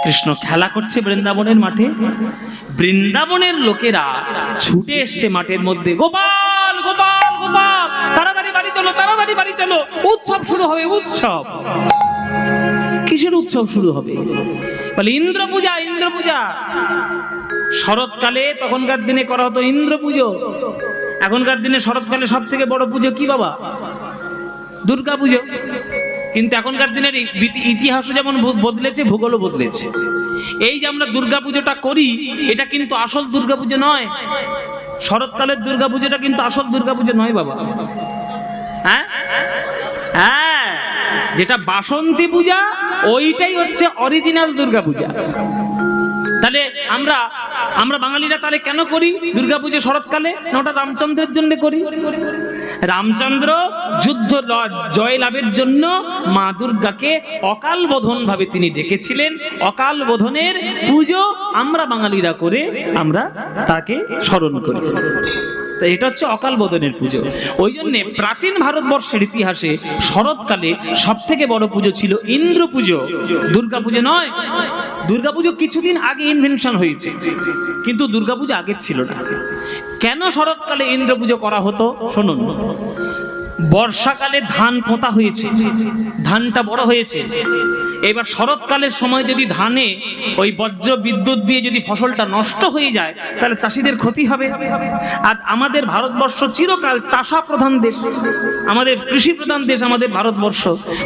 কৃষ্ণ খেলা করছে বৃন্দাবনের মাঠে। বৃন্দাবনের লোকেরা ছুটে এসছে মাঠের মধ্যে, গোপাল গোপাল গোপাল, তাড়াতাড়ি বাড়ি চলো, তাড়াতাড়ি বাড়ি চলো, উৎসব শুরু হবে, উৎসব। কিসের উৎসব শুরু হবে? বলে ইন্দ্র পূজা, ইন্দ্র পূজা। শরৎকালে তখনকার দিনে করা হতো ইন্দ্র পুজো। এখনকার দিনে শরৎকালে সব থেকে বড় পুজো কি বাবা? দুর্গা পুজো। কিন্তু এখনকার দিনের ইতিহাসও যেমন বদলেছে, ভূগোলও বদলেছে। এই যে আমরা দুর্গা পুজোটা করি, এটা কিন্তু আসল দুর্গা পুজো নয়। শরৎকালের দুর্গা পুজোটা কিন্তু আসল দুর্গা পুজো নয় বাবা। হ্যাঁ হ্যাঁ, যেটা বাসন্তী পূজা ওইটাই হচ্ছে অরিজিনাল দুর্গা পূজা। তাহলে আমরা বাঙালিরা তাহলে কেন করি দুর্গাপুজো শরৎকালে? না, ওটা রামচন্দ্রের জন্য করি। রামচন্দ্র যুদ্ধ জয় লাভের জন্য মা দুর্গাকে অকাল বোধন ভাবে তিনি ডেকেছিলেন। অকাল বোধনের পুজো আমরা বাঙালিরা করে আমরা তাকে স্মরণ করি। তো এটা হচ্ছে অকাল বোধনের পুজো। ওই জন্য প্রাচীন ভারতবর্ষের ইতিহাসে শরৎকালে সব থেকে বড় পুজো ছিল ইন্দ্র পুজো, দুর্গা পুজো নয়। দুর্গা পুজো কিছুদিন আগে ইনভেনশন হয়েছে, কিন্তু দুর্গা পুজো আগে ছিল না। কেন শরৎকালে ইন্দ্র পুজো করা হতো শুনুন। বর্ষাকালে ধান পোঁতা হয়েছে, ধানটা বড় হয়েছে। এবার শরৎকালের সময় যদি ধানে ওই বজ্র বিদ্যুৎ দিয়ে যদি ফসলটা নষ্ট হয়ে যায়, তাহলে চাষিদের ক্ষতি হবে। আর আমাদের ভারতবর্ষ চিরকাল চাষা প্রধান দেশ, আমাদের কৃষি প্রধান দেশ আমাদের ভারতবর্ষ।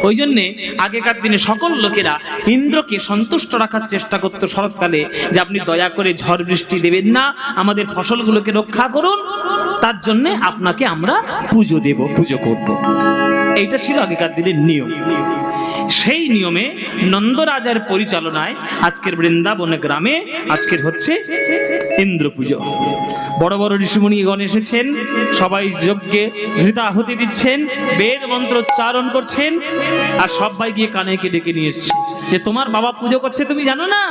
ওই জন্যে আগেকার দিনে সকল লোকেরা ইন্দ্রকে সন্তুষ্ট রাখার চেষ্টা করতো শরৎকালে, যে আপনি দয়া করে ঝড় বৃষ্টি দেবেন না, আমাদের ফসলগুলোকে রক্ষা করুন, তার জন্য আপনাকে আমরা পুজো দেব, পুজো করব। এইটা ছিল আগেকার দিনের নিয়ম। সেই নিয়মে নন্দরাজার পরিচালনায় আজকের বৃন্দাবন গ্রামে আজকের হচ্ছে ইন্দ্র পুজো। বড় বড় ঋষিমুনিগণ এসেছেন, সবাই যজ্ঞে ঘৃতাহুতি দিচ্ছেন, বেদ মন্ত্র উচ্চারণ করছেন, আর সবাই গিয়ে কানাইকে ডেকে নিয়ে এসছে যে তোমার বাবা পুজো করছে, তুমি জানো না?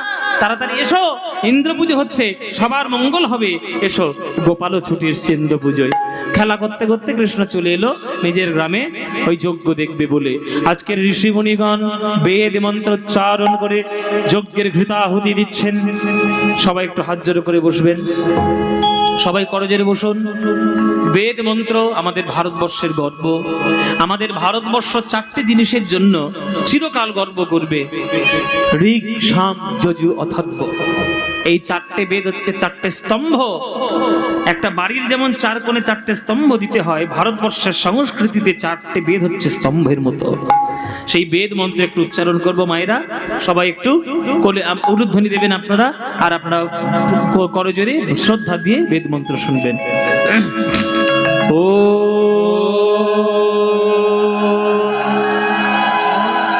তাড়াতাড়ি এসো, ইন্দ্র পুজো হচ্ছে, সবার মঙ্গল হবে, এসো। গোপালও ছুটে এসছে ইন্দ্র পুজোয়। খেলা করতে করতে কৃষ্ণ চলে এলো নিজের গ্রামে ওই যজ্ঞ দেখবে বলে। আজকের ঋষিমুনিগণ বেদ মন্ত্র উচ্চারণ করে যজ্ঞের ঘৃতাহুতি দিচ্ছেন। সবাই একটু হাত জোড় করে বসবেন, সবাই করজোড়ে বসুন। বেদ মন্ত্র আমাদের ভারতবর্ষের গর্ব। আমাদের ভারতবর্ষ চারটি জিনিসের জন্য চিরকাল গর্ব করবে: ঋগ, সাম, যজু, অথর্ব। এই চারটে বেদ হচ্ছে চারটে স্তম্ভ। একটা বাড়ির যেমন চার কোণে চারটে স্তম্ভ দিতে হয়, ভারতবর্ষের সংস্কৃতিতে চারটে বেদ হচ্ছে স্তম্ভের মতো। সেই বেদ মন্ত্র একটু উচ্চারণ করব মায়েরা, সবাই একটু উলুধ্বনি দেবেন আপনারা, আর আপনারা করজোড়ে শ্রদ্ধা দিয়ে বেদ মন্ত্র শুনবেন। ও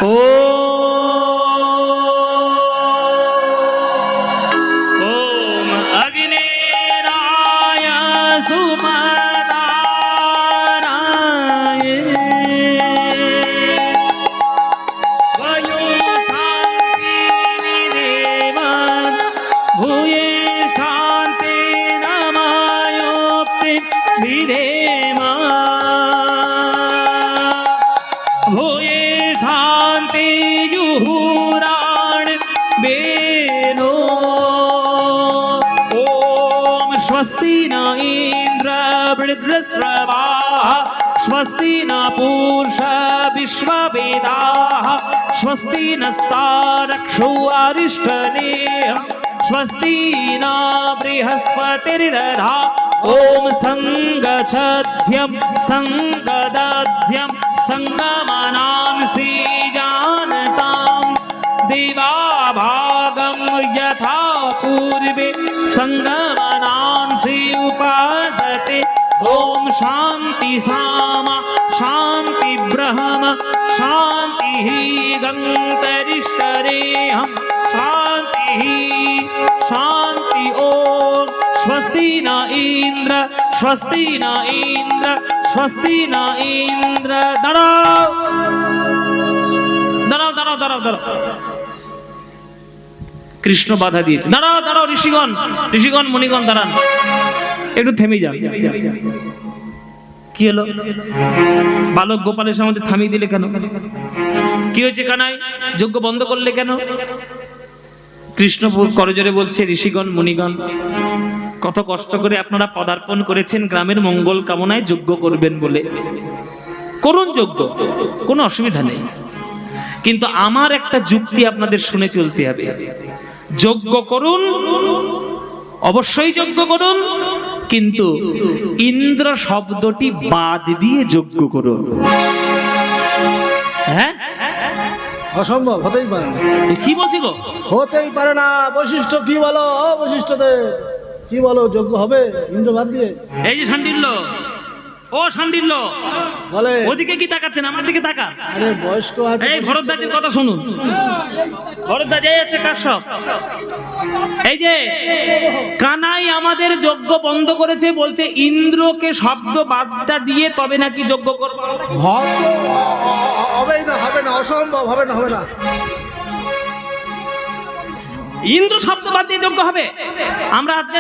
ও स्वस्ति न पूषा विश्ववेदाः, स्वस्ति नस्तारक्षो अरिष्टनेः, स्वस्ति न बृहस्पतिर्दधा। ओम संगच्छध्यं संगदध्यं संगमनांसि जानतां, देवाभागं यथा पूर्वे संगमनांसि उपासते। ओम शांति सामा शांति ब्रह्म शांति गंतरिष्टरेहं शांति शांति। ओम स्वस्ति न इंद्र स्वस्ति न इंद्र स्वस्ति न इंद्र। दाঁড়াও দাঁড়াও দাঁড়াও দাঁড়াও দাঁড়াও। কৃষ্ণ বাধা দিয়েছে, দাঁড়াও দাঁড়াও, ঋষিগণ ঋষিগণ মুনিগণ দাঁড়ান, একটু থেমে যান। কি হলো? বালক গোপালের সামনে থামিয়ে দিলে কেন? কি হয়েছে কানাই? যজ্ঞ বন্ধ করলে কেন? কৃষ্ণ করজোরে বলছে, ঋষিগণ মুনিগণ, কত কষ্ট করে আপনারা পদার্পণ করেছেন গ্রামের মঙ্গল কামনায়, যজ্ঞ করবেন বলে করুন যজ্ঞ, কোনো অসুবিধা নেই, কিন্তু আমার একটা যুক্তি আপনাদের শুনে চলতে হবে। যজ্ঞ করুন, অবশ্যই যজ্ঞ করুন, কিন্তু ইন্দ্র শব্দটি বাদ দিয়ে যজ্ঞ করুন। হ্যাঁ, অসম্ভব, হতেই পারে না। কি বলছি গো? হতেই পারে না। বৈশিষ্ট্য কি বলো, বৈশিষ্ট্যদের কি বলো, যোগ্য হবে ইন্দ্র বাদ দিয়ে? এই যে শান্তিল্য, ও শান্তিল্য, বলে ওদিকে কি তাকাচ্ছেন, আমার দিকে তাকা। আরে বয়স্ক আছে। এই ভরদ্বাজের কথা শুনুন, ভরদ্বাজ এই আছে কাশ্যপ। এই যে কানাই আমাদের যজ্ঞ বন্ধ করেছে, বলছে ইন্দ্রকে শব্দ বাদটা দিয়ে তবে নাকি যজ্ঞ করব। হবেই না, হবে না, অসম্ভব, হবে না, হবে না। ইন্দ্র শব্দ বাদ দিয়ে যজ্ঞ হবে? আমরা আজকে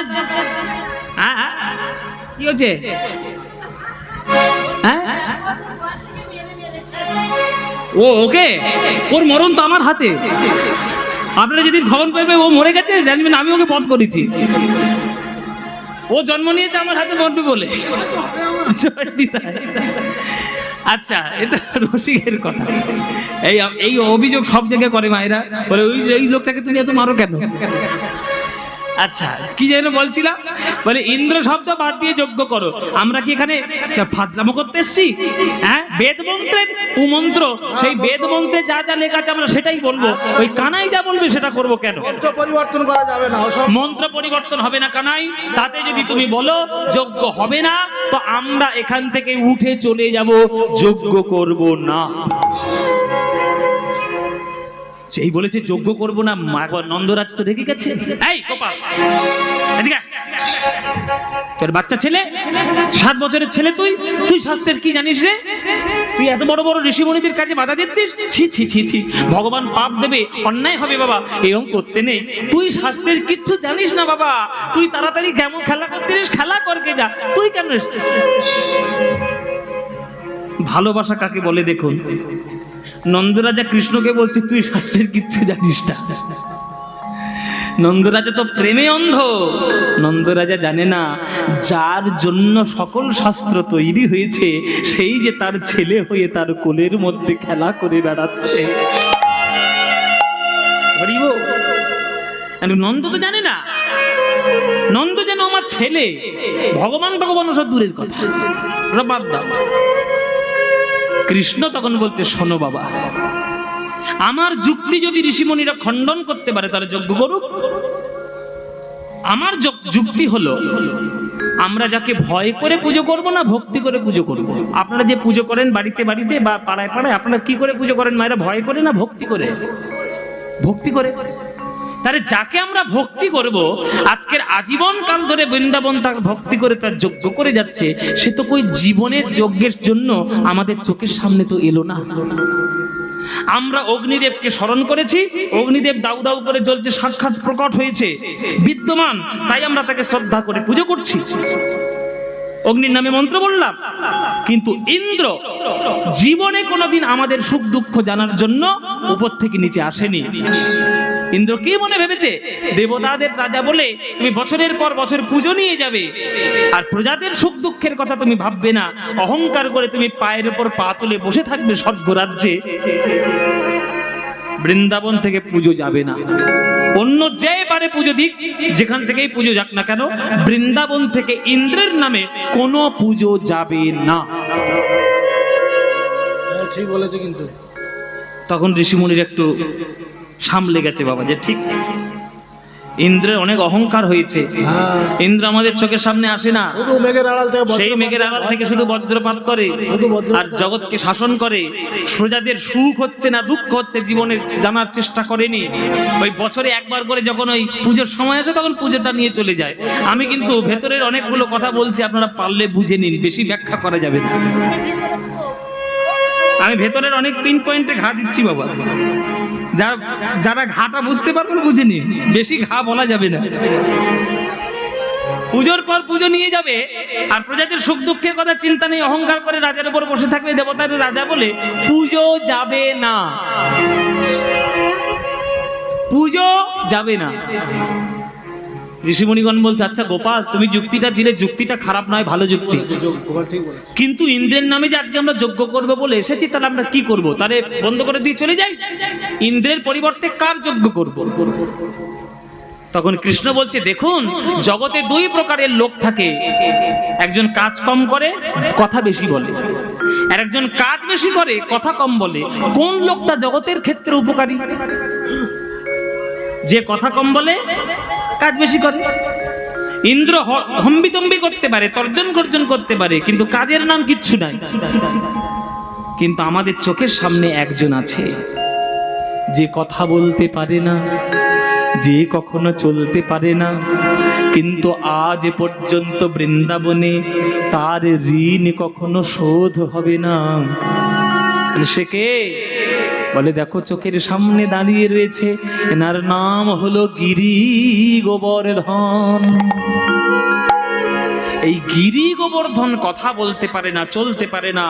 কি হচ্ছে? ও ওকে, ওর মরণ তো আমার হাতে। আপনারা যেদিন খবর পাবে ও মরে গেছে, জানবেন আমি ওকে বধ করেছি। ও জন্ম নিয়েছে আমার হাতে মরবে বলে। আচ্ছা, এটা রসিকের কথা। এই অভিযোগ সব জায়গায় করে মায়েরা, বলে ওই লোকটাকে তুমি এত মারো কেন? আচ্ছা, কি যেন বলছিলাম, বলে ইন্দ্র শব্দ বাদ দিয়ে যজ্ঞ করো। আমরা কি এখানে ফাদলামো করতে এসছি? হ্যাঁ, বেদ মন্ত্রের কুমন্ত্র, সেই বেদ মন্ত্রে যা যা লেখা আছে আমরা সেটাই বলবো। ওই কানাই যা বলবে সেটা করবো কেন? মন্ত্র পরিবর্তন করা যাবে না, মন্ত্র পরিবর্তন হবে না কানাই। তাতে যদি তুমি বলো যজ্ঞ হবে না, তো আমরা এখান থেকে উঠে চলে যাব, যজ্ঞ করব না। এই বলেছে যজ্ঞ করব না, নন্দরাজ তো রেগে গেছে। এই গোপাল, এদিকে তোর বাচ্চা ছেলে, 7 বছরের ছেলে, তুই শাস্ত্রের কি জানিস রে? তুই এত বড় বড় ঋষিমণিদের কাছে বাধা দিচ্ছিস? ছি ছি ছি ছি, ভগবান পাপ দেবে, অন্যায় হবে বাবা, এরকম করতে নেই। তুই শাস্ত্রের কিচ্ছু জানিস না বাবা, তুই তাড়াতাড়ি কেমন খেলা করছিস, খেলা করকে যা, তুই কেন এসছিস? ভালোবাসা কাকে বলে দেখুন। নন্দরাজা কৃষ্ণকে বলছে তুই শাস্ত্রের কিচ্ছু জানিস না। নন্দরাজা তো প্রেমে অন্ধ। নন্দরাজা জানে না যার জন্য সকল শাস্ত্র তৈরি হয়েছে, সেই যে তার ছেলে হয়ে তার কোলের মধ্যে খেলা করে বেড়াচ্ছে। নন্দ তো জানে না, নন্দ যেন আমার ছেলে। ভগবান সব দূরের কথা, বাদ দাও। কৃষ্ণ তখন বলছে, শোনো বাবা, আমার যুক্তি যদি ঋষিমণিরা খণ্ডন করতে পারে তাহলে যজ্ঞ করুক। আমার যুক্তি হলো, আমরা যাকে ভয় করে পুজো করব না ভক্তি করে পুজো করব। আপনারা যে পুজো করেন বাড়িতে বাড়িতে বা পাড়ায় পাড়ায়, আপনারা কি করে পুজো করেন মায়েরা? ভয় করে না ভক্তি করে? ভক্তি করে। তাহলে যাকে আমরা ভক্তি করব, আজকের আজীবন কাল ধরে বৃন্দাবন তার ভক্তি করে তার যজ্ঞ করে যাচ্ছে, সে তো কই জীবনের যজ্ঞের জন্য আমাদের চোখের সামনে তো এলো না। আমরা অগ্নিদেবকে স্মরণ করেছি, অগ্নিদেব দাউ দাউ করে জ্বলছে, সাক্ষাৎ প্রকট হয়েছে, বিদ্যমান, তাই আমরা তাকে শ্রদ্ধা করে পুজো করছি, অগ্নির নামে মন্ত্র বললাম। কিন্তু ইন্দ্র জীবনে কোনোদিন আমাদের সুখ দুঃখ জানার জন্য উপর থেকে নিচে আসেনি। ইন্দ্র কি মনে ভেবেছে, দেবতাদের রাজা বলে তুমি বছরের পর বছর পুজো নিয়ে যাবে, আর প্রজাদের সুখ দুঃখের কথা তুমি ভাববে না, অহংকার করে তুমি পায়ের উপর পা তুলে বসে থাকবে স্বর্গ রাজ্যে। বৃন্দাবন থেকে পুজো যাবে না, অন্য যে পারে পুজো দিক, যেখান থেকেই পুজো যাক না কেন, বৃন্দাবন থেকে ইন্দ্রের নামে কোনো পুজো যাবে না। ঠিক বলেছে। কিন্তু তখন ঋষিমুনির একটু সামলে গেছে বাবা, যে ঠিক ইন্দ্রের অনেক অহংকার হয়েছে, ইন্দ্র আমাদের চোখের সামনে আসে না, সেই মেঘের আড়াল থেকে শুধু বজ্রপাত করে আর জগৎকে শাসন করে। প্রজাদের সুখ হচ্ছে না দুঃখ হচ্ছে জীবনের জানার চেষ্টা করেনি। ওই বছরে একবার করে যখন ওই পুজোর সময় আসে তখন পুজোটা নিয়ে চলে যায়। আমি কিন্তু ভেতরের অনেকগুলো কথা বলছি, আপনারা পারলে বুঝে নিন, বেশি ব্যাখ্যা করা যাবে না। আমি ভেতরের অনেক পিন পয়েন্টে ঘা দিচ্ছি বাবা, যারা ঘাটা বুঝতে পারবেন বুঝে নিন, বেশি ঘা বলা যাবে না। পুজোর পর পুজো নিয়ে যাবে আর প্রজাদের সুখ দুঃখের কথা চিন্তা নেই, অহংকার করে রাজার উপর বসে থাকবে, দেবতার রাজা বলে পুজো যাবে না। পুজো যাবে না। ঋষিমণিগণ বলছে, আচ্ছা গোপাল, তুমি যুক্তিটা দিলে, যুক্তিটা খারাপ নয়, ভালো যুক্তি, কিন্তু ইন্দ্রের নামে যে আজকে আমরা যজ্ঞ করবো বলে এসেছি, তাহলে আমরা কি করব? তাহলে বন্ধ করে দিয়ে চলে যাই? ইন্দ্রের পরিবর্তে কার যজ্ঞ করব? তখন কৃষ্ণ বলছে, দেখুন, জগতে দুই প্রকারের লোক থাকে, একজন কাজ কম করে, কথা বেশি বলে, আর একজন কাজ বেশি করে, কথা কম বলে। কোন লোকটা জগতের ক্ষেত্রে উপকারী? যে কথা কম বলে, কাজ বেশি করে। ইন্দ্র হম্বিতম্বি করতে পারে, তর্জন গর্জন করতে পারে, কিন্তু কাজের নাম কিচ্ছু নাই। কিন্তু আমাদের চোখের সামনে একজন আছে, যে কথা বলতে পারে না, যে কখনো চলতে পারে না, কিন্তু আজ পর্যন্ত বৃন্দাবনে তার ঋণ কখনো শোধ হবে না। সে কে? বলে, দেখো চোখের সামনে দাঁড়িয়ে রয়েছে, এনার নাম হলো গিরি গোবর্ধন। এই গিরি গোবর্ধন কথা বলতে পারে না, চলতে পারে না,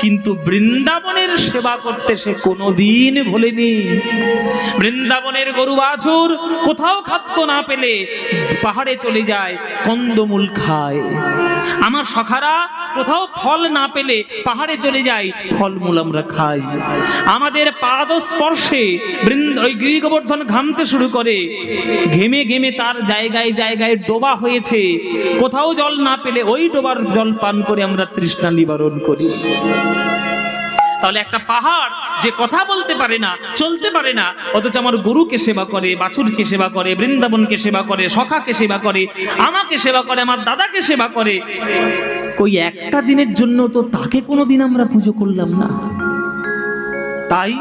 কিন্তু বৃন্দাবনের সেবা করতে সে কোনোদিন ভোলেনি। বৃন্দাবনের গরু বাছুর কোথাও খাদ্য না পেলে পাহাড়ে চলে যায়, কন্দমূল খায়। আমার সখারা কোথাও ফল না পেলে পাহাড়ে চলে যায়, ফলমূল আমরা খাই। আমাদের পাদ স্পর্শে ওই গিরি গোবর্ধন ঘামতে শুরু করে, ঘেমে ঘেমে তার জায়গায় জায়গায় ডোবা হয়েছে। কোথাও জল না পেলে ওই ডোবার জল পান করে আমরা তৃষ্ণা নিবারণ করি। তাহলে একটা পাহাড় যে কথা বলতে পারে না, চলতে পারে না, অথচ আমার গরুকে সেবা করে, বাছুরকে সেবা করে, বৃন্দাবনকে সেবা করে, সখাকে সেবা করে, আমাকে সেবা করে, আমার দাদাকে সেবা করে, কই একটা দিনের জন্য তো তাকে কোনোদিন আমরা পুজো করলাম না। তাই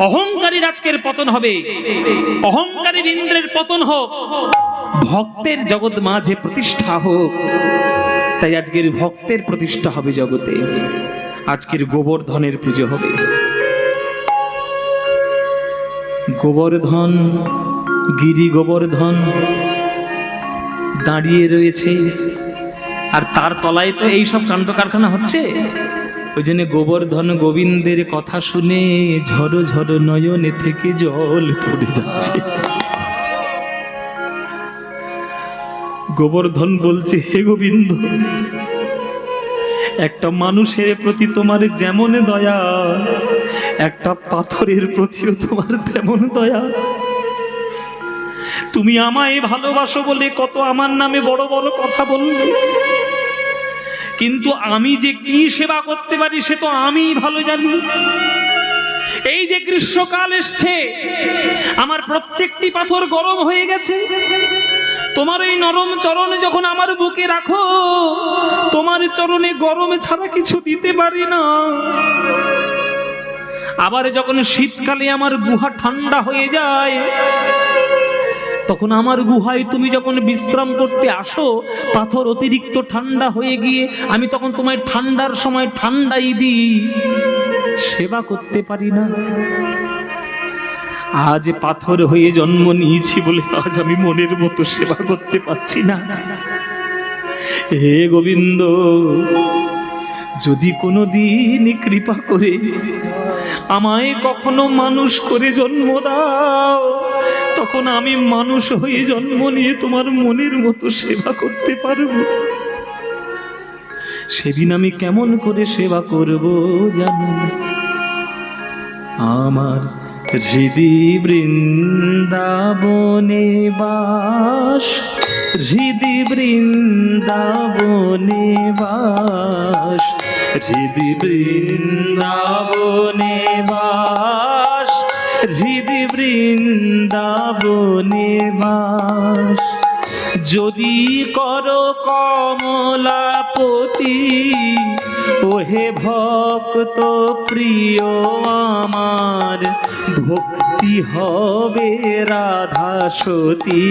অহংকারীর আজকের পতন হবে, অহংকারীর ইন্দ্রের পতন হোক, ভক্তের জগৎ মাঝে প্রতিষ্ঠা হোক। তাই আজকের ভক্তের প্রতিষ্ঠা হবে জগতে, আজকের গোবর্ধনের পুজো হবে। গোবর্ধন, গিরি গোবর্ধন দাঁড়িয়ে রয়েছে, আর তার তলায় তো এই সব কাণ্ড কারখানা হচ্ছে। ওই জন্য গোবর্ধন গোবিন্দের কথা শুনে ঝড়ো ঝড়ো নয়নে থেকে জল পড়ে যাচ্ছে। গোবর্ধন বলছে, হে গোবিন্দ, একটা মানুষের প্রতি তোমার যেমন দয়া, একটা পাথরের প্রতিও তোমার তেমন দয়া। তুমি আমায় ভালোবাসো বলে কত আমার নামে বড় বড় কথা বললে, কিন্তু আমি যে কি সেবা করতে পারি সে তো আমি ভালো জানি। এই যে গ্রীষ্মকাল এসছে, আমার প্রত্যেকটি পাথর গরম হয়ে গেছে। তোমার এই নরম চরণে যখন আমার বুকে রাখো, তোমার চরণে গরমে ছাড়া কিছু দিতে পারি না। আবার যখন শীতকালে আমার গুহা ঠান্ডা হয়ে যায়, তখন আমার গুহায় তুমি যখন বিশ্রাম করতে আসো, পাথর অতিরিক্ত ঠান্ডা হয়ে গিয়ে আমি তখন তোমায় ঠান্ডার সময় ঠান্ডাই দিই, সেবা করতে পারি না। আজ পাথর হয়ে জন্ম নিয়েছি বলে আজ আমি মনের মতো সেবা করতে পারছি না। হে গোবিন্দ, যদি কোনোদিন কৃপা করে আমায় কখনো মানুষ করে জন্ম দাও, তখন আমি মানুষ হয়ে জন্ম নিয়ে তোমার মনের মতো সেবা করতে পারবো। সেদিন আমি কেমন করে সেবা করব জানো? আমার হৃদি বৃন্দাবনে বাস, হৃদি বৃন্দাবনে বাস, হৃদি বৃন্দাবনে বাস, হৃদি বৃন্দাবনে বাস। যদি করো কমলাপতি, ওহে ভক্ত প্রিয় আমার, ভক্তি হবে রাধা সতী।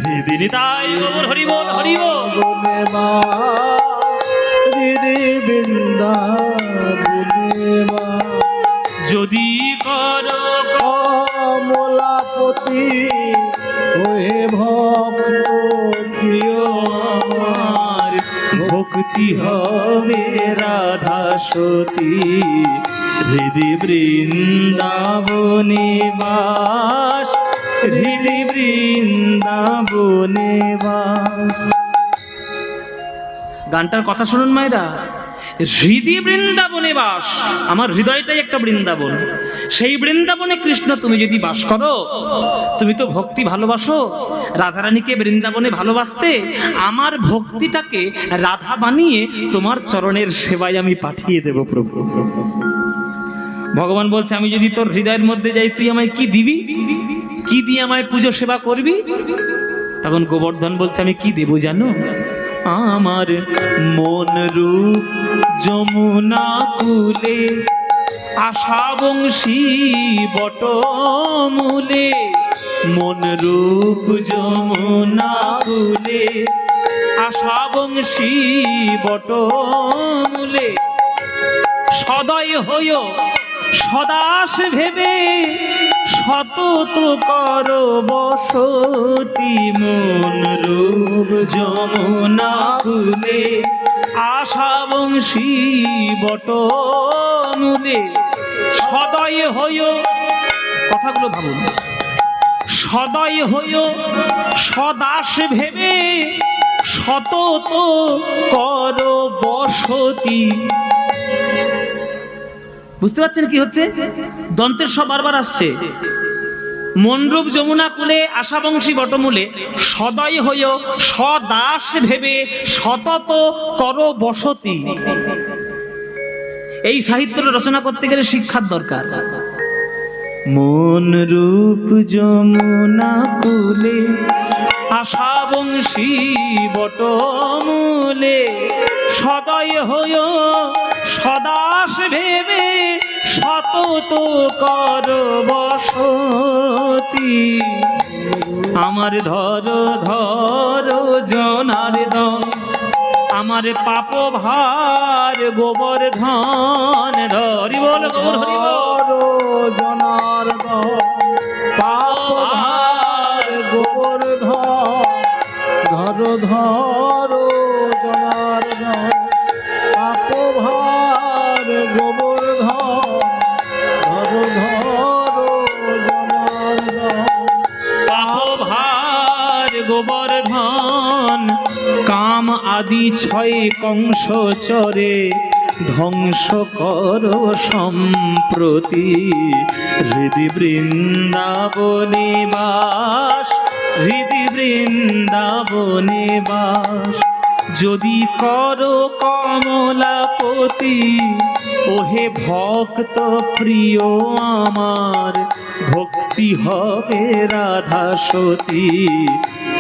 হৃদি তাই গৌর হরি বল, হরি বল। হৃদি বৃন্দাবনে যদি করো কমলাপতি, ওহে ভক্ত প্রিয় আমার, ভক্তি হবে রাধা সতী। হৃদি বৃন্দাবনে বাস, হৃদি বৃন্দাবনে বাস। গানটার কথা শুনুন মায়েরা, হৃদি বৃন্দাবনে বাস, আমার হৃদয়টাই একটা বৃন্দাবন। সেই বৃন্দাবনে কৃষ্ণ তুমি যদি বাস করো, তুমি তো ভক্তি ভালোবাসো, রাধারানীকে বৃন্দাবনে ভালোবাসতে, আমার ভক্তিটাকে রাধা বানিয়ে তোমার চরণের সেবায় আমি পাঠিয়ে দেব প্রভু। ভগবান বলছে, আমি যদি তোর হৃদয়ের মধ্যে যাই, তুই আমায় কি দিবি? কি দিয়ে আমায় পুজো সেবা করবি? তখন গোবর্ধন বলছে, আমি কি দেব জানো? আমার মন রূপ যমুনা কুলে, আশা বংশী বটমূলে। মন রূপ যমুনা কুলে, আশা বংশী বটমূলে। সদয় হইও সদাস ভেবে, সতত কর বসতি। মন রূপ যমুনা কুলে, আশা বংশী বটমূলে। সদয় হইও, কথাগুলো ভাবুন, সদয় হইও সদাস ভেবে, সতত কর বসতি। বুঝতে পারছেন কি হচ্ছে? দন্তের সব বারবার আসছে। মনরূপ যমুনা কুলে, আশাবংশী বটমূলে। সদয় হইও সদাস ভেবে, সতত কর বসতি। এই সাহিত্যটা রচনা করতে গেলে শিক্ষার দরকার। মন রূপ যমুনা কুলে, আশাবংশী বটমূলে। সদয় হইও সদাস ভেবে, সতত কর বসতি। আমার ধর ধর জনার্দন, আমার পাপ ভার গোবর্ধন। ধরি বল গৌর হরি বল। জনার্দন পাপ ভার গোবর্ধন, ধর ধর জনার্দন পাপ ভার গোবর্ধন, ধর ধর জনার্দন পাপ ভার গোবর্ধন। কাম আদি ছয় কংস চরে, ধ্বংস কর সম্প্রতি। হৃদি বৃন্দাবনে বাস, হৃদি বৃন্দাবনে বাস। যদি করো কমলাপতি, ওহে ভক্ত প্রিয় আমার, ভক্তি হবে রাধা সতী।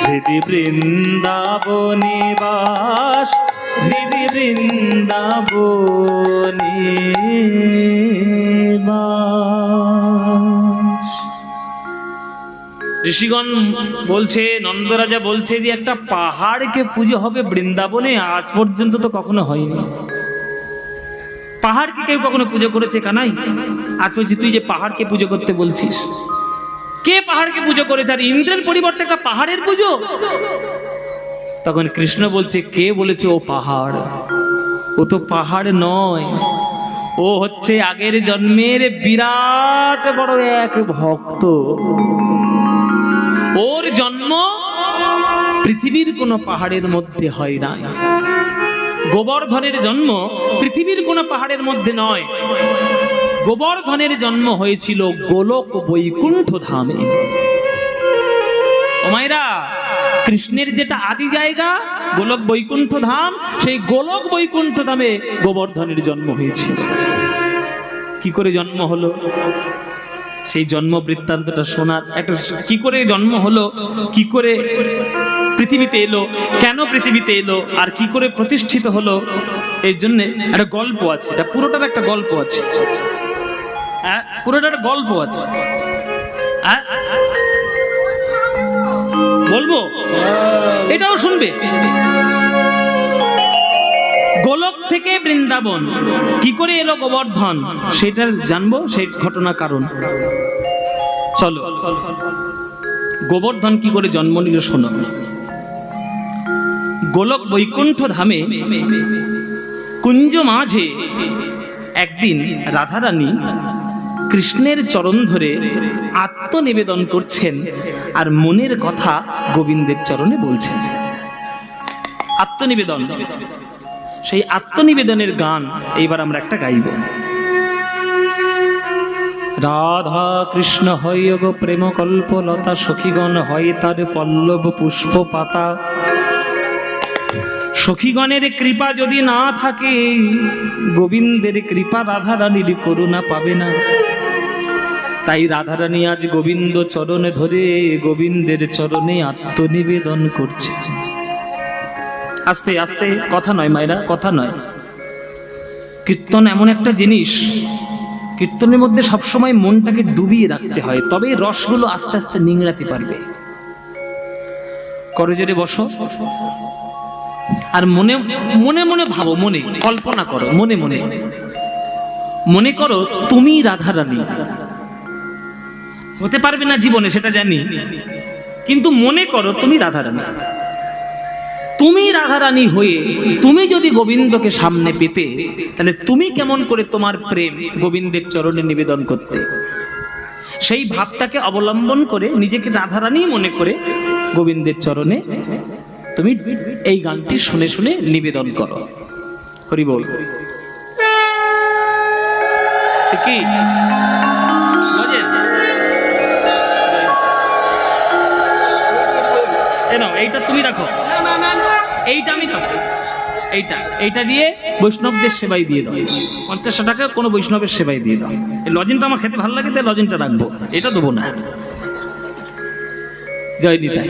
হৃদি বৃন্দাবনে বাস, হৃদি বৃন্দাবনে বাস। ঋষিগণ বলছে, নন্দরাজা বলছে যে একটা পাহাড়কে পুজো হবে বৃন্দাবনে, আজ পর্যন্ত তো কখনো হয়নি। পাহাড়কে কেউ কখনো পুজো করেছে কানাই? আজ পর্যন্ত তুই যে পাহাড়কে পুজো করতে বলছিস, কে পাহাড়কে পুজো করেছে? আর ইন্দ্রের পরিবর্তে একটা পাহাড়ের পুজো? তখন কৃষ্ণ বলছে, কে বলেছে ও পাহাড়? ও তো পাহাড় নয়, ও হচ্ছে আগের জন্মের বিরাট বড় এক ভক্ত। ওর জন্ম পৃথিবীর কোনো পাহাড়ের মধ্যে হয় না। গোবর্ধনের জন্ম পৃথিবীর কোনো পাহাড়ের মধ্যে নয়। গোবর্ধনের জন্ম হয়েছিল গোলক বৈকুণ্ঠ ধামে। ও মায়েরা, কৃষ্ণের যেটা আদি জায়গা গোলক বৈকুণ্ঠ ধাম, সেই গোলক বৈকুণ্ঠ ধামে গোবর্ধনের জন্ম হয়েছিল। কি করে জন্ম হলো? সেই জন্ম বৃত্তান্তটা শোনার একটা, কি করে জন্ম হলো, কি করে পৃথিবীতে এলো, কেন পৃথিবীতে এলো, আর কি করে প্রতিষ্ঠিত হলো, এর জন্য একটা গল্প আছে। এটা পুরোটার একটা গল্প আছে, পুরোটার গল্প আছে। বলবো, এটাও শুনবে। গোলক থেকে বৃন্দাবন কি করে এলো গোবর্ধন, সেটা জানবো, সেই ঘটনা কারণ। চলো, গোবর্ধন কি করে জন্ম নিল শোনো। গোলক বৈকুণ্ঠ ধামে কুঞ্জ মাঝে একদিন রাধারানী কৃষ্ণের চরণ ধরে আত্মনিবেদন করছেন আর মনের কথা গোবিন্দের চরণে বলছেন। আত্মনিবেদন, সেই আত্মনিবেদনের গান এইবার আমরা একটা গাইব। রাধা কৃষ্ণ হয় গো প্রেম কল্পলতা, সখীগণ হয় তার পল্লব পুষ্প পাতা। সখীগণের কৃপা যদি না থাকে, গোবিন্দের কৃপা রাধারানীর করুণা পাবে না। তাই রাধারানী আজ গোবিন্দ চরণে ধরে গোবিন্দের চরণে আত্মনিবেদন করছে। আস্তে আস্তে, কথা নয় মায়েরা, কথা নয়। কীর্তন এমন একটা জিনিস, কীর্তনের মধ্যে সবসময় মনটাকে ডুবিয়ে রাখতে হয়, তবে রসগুলো আস্তে আস্তে নিংড়াতে পারবে। করজোরে বসো আর মনে মনে মনে ভাবো, মনে কল্পনা করো, মনে মনে মনে করো তুমি রাধারানী। হতে পারবে না জীবনে, সেটা জানি, কিন্তু মনে করো তুমি রাধারানী। তুমি রাধারানী হয়ে তুমি যদি গোবিন্দকে সামনে পেতে, তাহলে তুমি কেমন করে তোমার প্রেম গোবিন্দের চরণে নিবেদন করতে? সেই ভাবটাকে অবলম্বন করে নিজেকে রাধারানী মনে করে গোবিন্দের চরণে তুমি এই গানটি শুনে শুনে নিবেদন করো। হরি বল। কি এইটা তুমি রাখো, এইটা আমি রাখো, এইটা দিয়ে বৈষ্ণবদের সেবাই দিয়ে দাও। 50 টাকা কোনো বৈষ্ণবের সেবাই দিয়ে দাও। এই লজেনটা আমার খেতে ভালো লাগে, তাই লজেনটা রাখবো, এটা দেবো না। জয় নিতাই।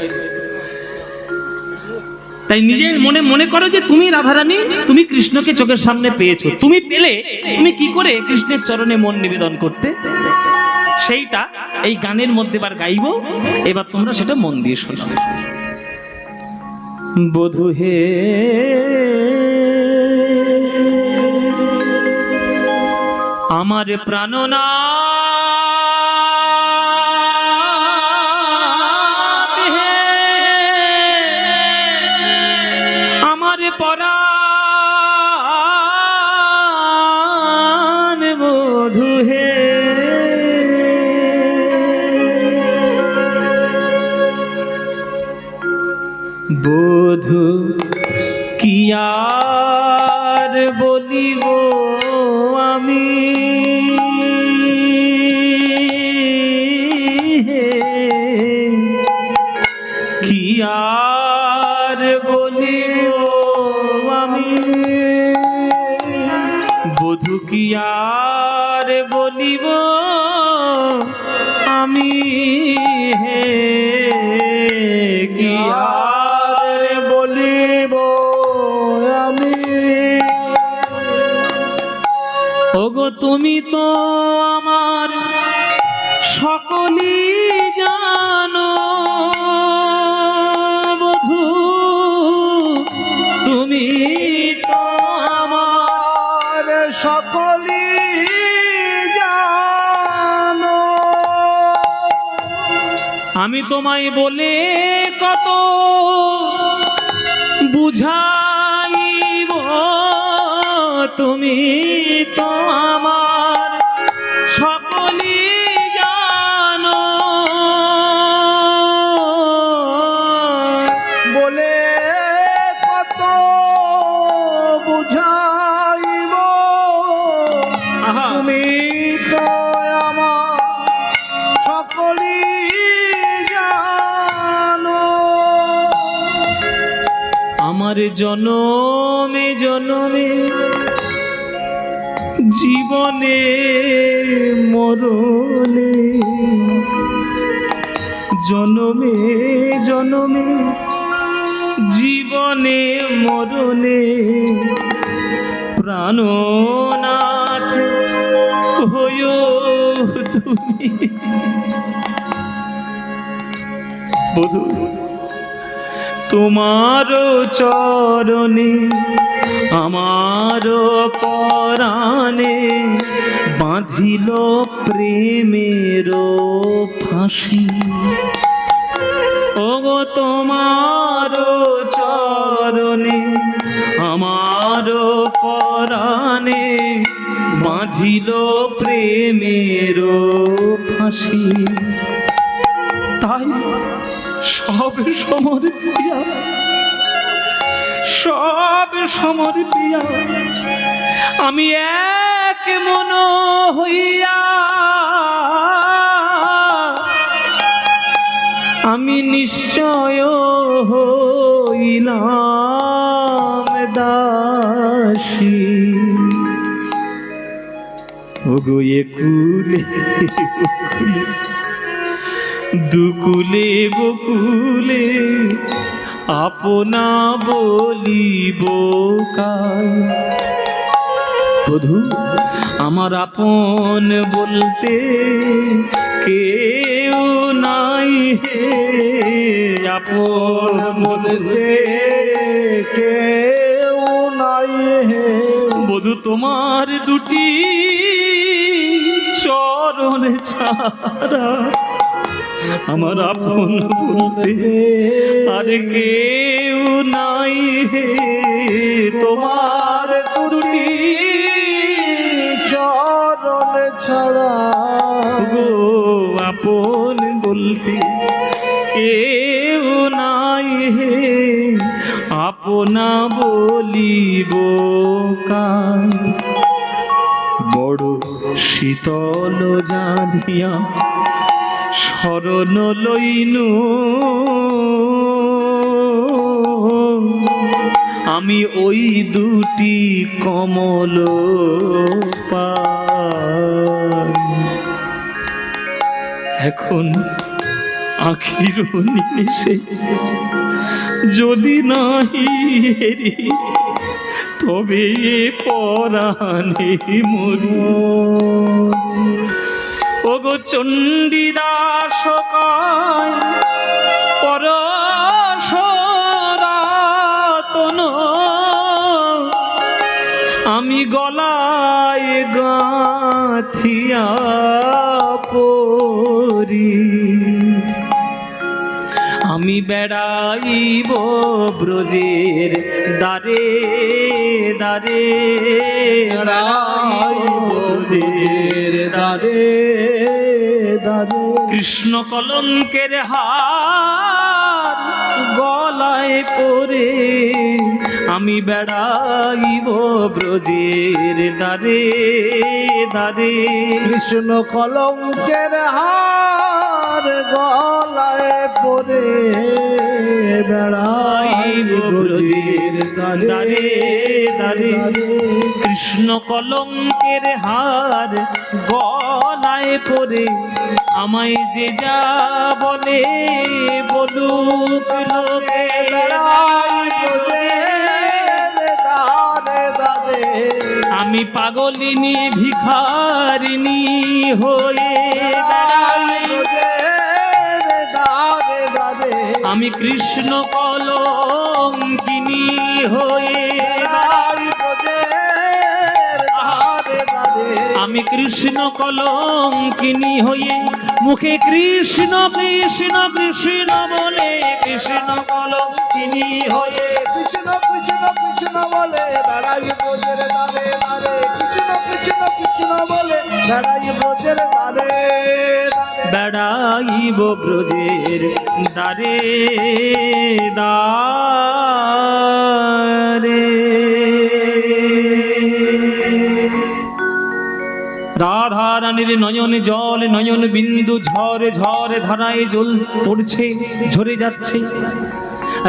তাই নিজের মনে মনে করো যে তুমি রাধারানী, তুমি কৃষ্ণকে চোখের সামনে পেয়েছো। তুমি পেলে তুমি কি করে কৃষ্ণের চরণে মন নিবেদন করতে, সেইটা এই গানের মধ্যে এবার গাইবো। এবার তোমরা সেটা মন দিয়ে শোনো। বধূ হে আমার প্রাণনাথ হে, আমার পরাণ বধূ হে, বধূ কি আর বলিব আমি, কি আর বলিব আমি, বধূ কি আর বলিব আমি, হে কি আর বলিব আমি। ওগো তুমি তো আমার সকলই জানো, বধূ তুমি তো আমার সকলই জানো। আমি তোমায় বলে কত বুঝাইব, তুমি তো আমার সকলই জানো, বলে কত বুঝাইব, তুমি তো আমার সকলই জানো। আমার জনমে জনমে জীবনে মরণে, জনমে জনমে জীবনে মরণে প্রাণনাথ হয়ো তুমি। বধূ তোমার চরণে আমার পরাণে বাঁধিল প্রেমের ফাঁসি, ওগো তোমার চরণে আমার পরাণে দাসী। তাই সব সমর প্রিয়া, সব সমর প্রিয়া, আমি এক মন হইয়া আমি নিশ্চয় হইলাম দাসী। ওগো একুলে দুকুলে গোকুলে আপনা বলিব কাল। বধূ আমার আপন বলতে কেউ নাই হে, আপন বলতে কেউ নাই হে। বধূ তোমার দুটি চরণ ছাড়া আমার আপন বলতে আর কেউ নাই হে। তোমার দুটি চরণ ছাড়া গো আপন বলতে কেউ নাই হে, আপনা বলিব কাল। বড় শীতল জানিয়া শরণ লইনু আমি ওই দুটি কমল পাই। এখন আখির নিমেষে যদি নাহি হেরি তবে পরাণে মরি। ওগো চণ্ডীদাস কয় পরশরাতন আমি গলায় গাঁথিয়া পরি। আমি বেড়াইব ব্রজের দ্বারে দ্বারে, ব্রজের দ্বারে দ্বারে। কৃষ্ণ কলঙ্কের হার গলায় পরে আমি বেড়াইব ব্রজের দ্বারে দ্বারে। কৃষ্ণ কলঙ্কের হার গলায় পরে বেড়াইব ব্রজের দ্বারে দ্বারে। কৃষ্ণ কলঙ্কের হার গলায় পরে আমায় যে যা বলে বলুক লোকে। আমি পাগলিনী ভিখারিনী হয়ে আমি কৃষ্ণ কলঙ্কিনী হয়ে আমি কৃষ্ণ কলঙ্কিনী হয়ে মুখে কৃষ্ণ কৃষ্ণ কৃষ্ণ বলে কৃষ্ণ কলঙ্কিনী হয়ে কৃষ্ণ কৃষ্ণ কৃষ্ণ বলে বেড়াই ব্রজের দ্বারে দ্বারে। কৃষ্ণ কৃষ্ণ কৃষ্ণ বলে বেড়াই ব্রজের দ্বারে বেড়াইব ব্রজের দ্বারে দ্বারে। রাধা রানীর নয়ন জল নয়ন বিন্দু ঝরে ঝরে ধারায় জল পড়ছে ঝরে যাচ্ছে।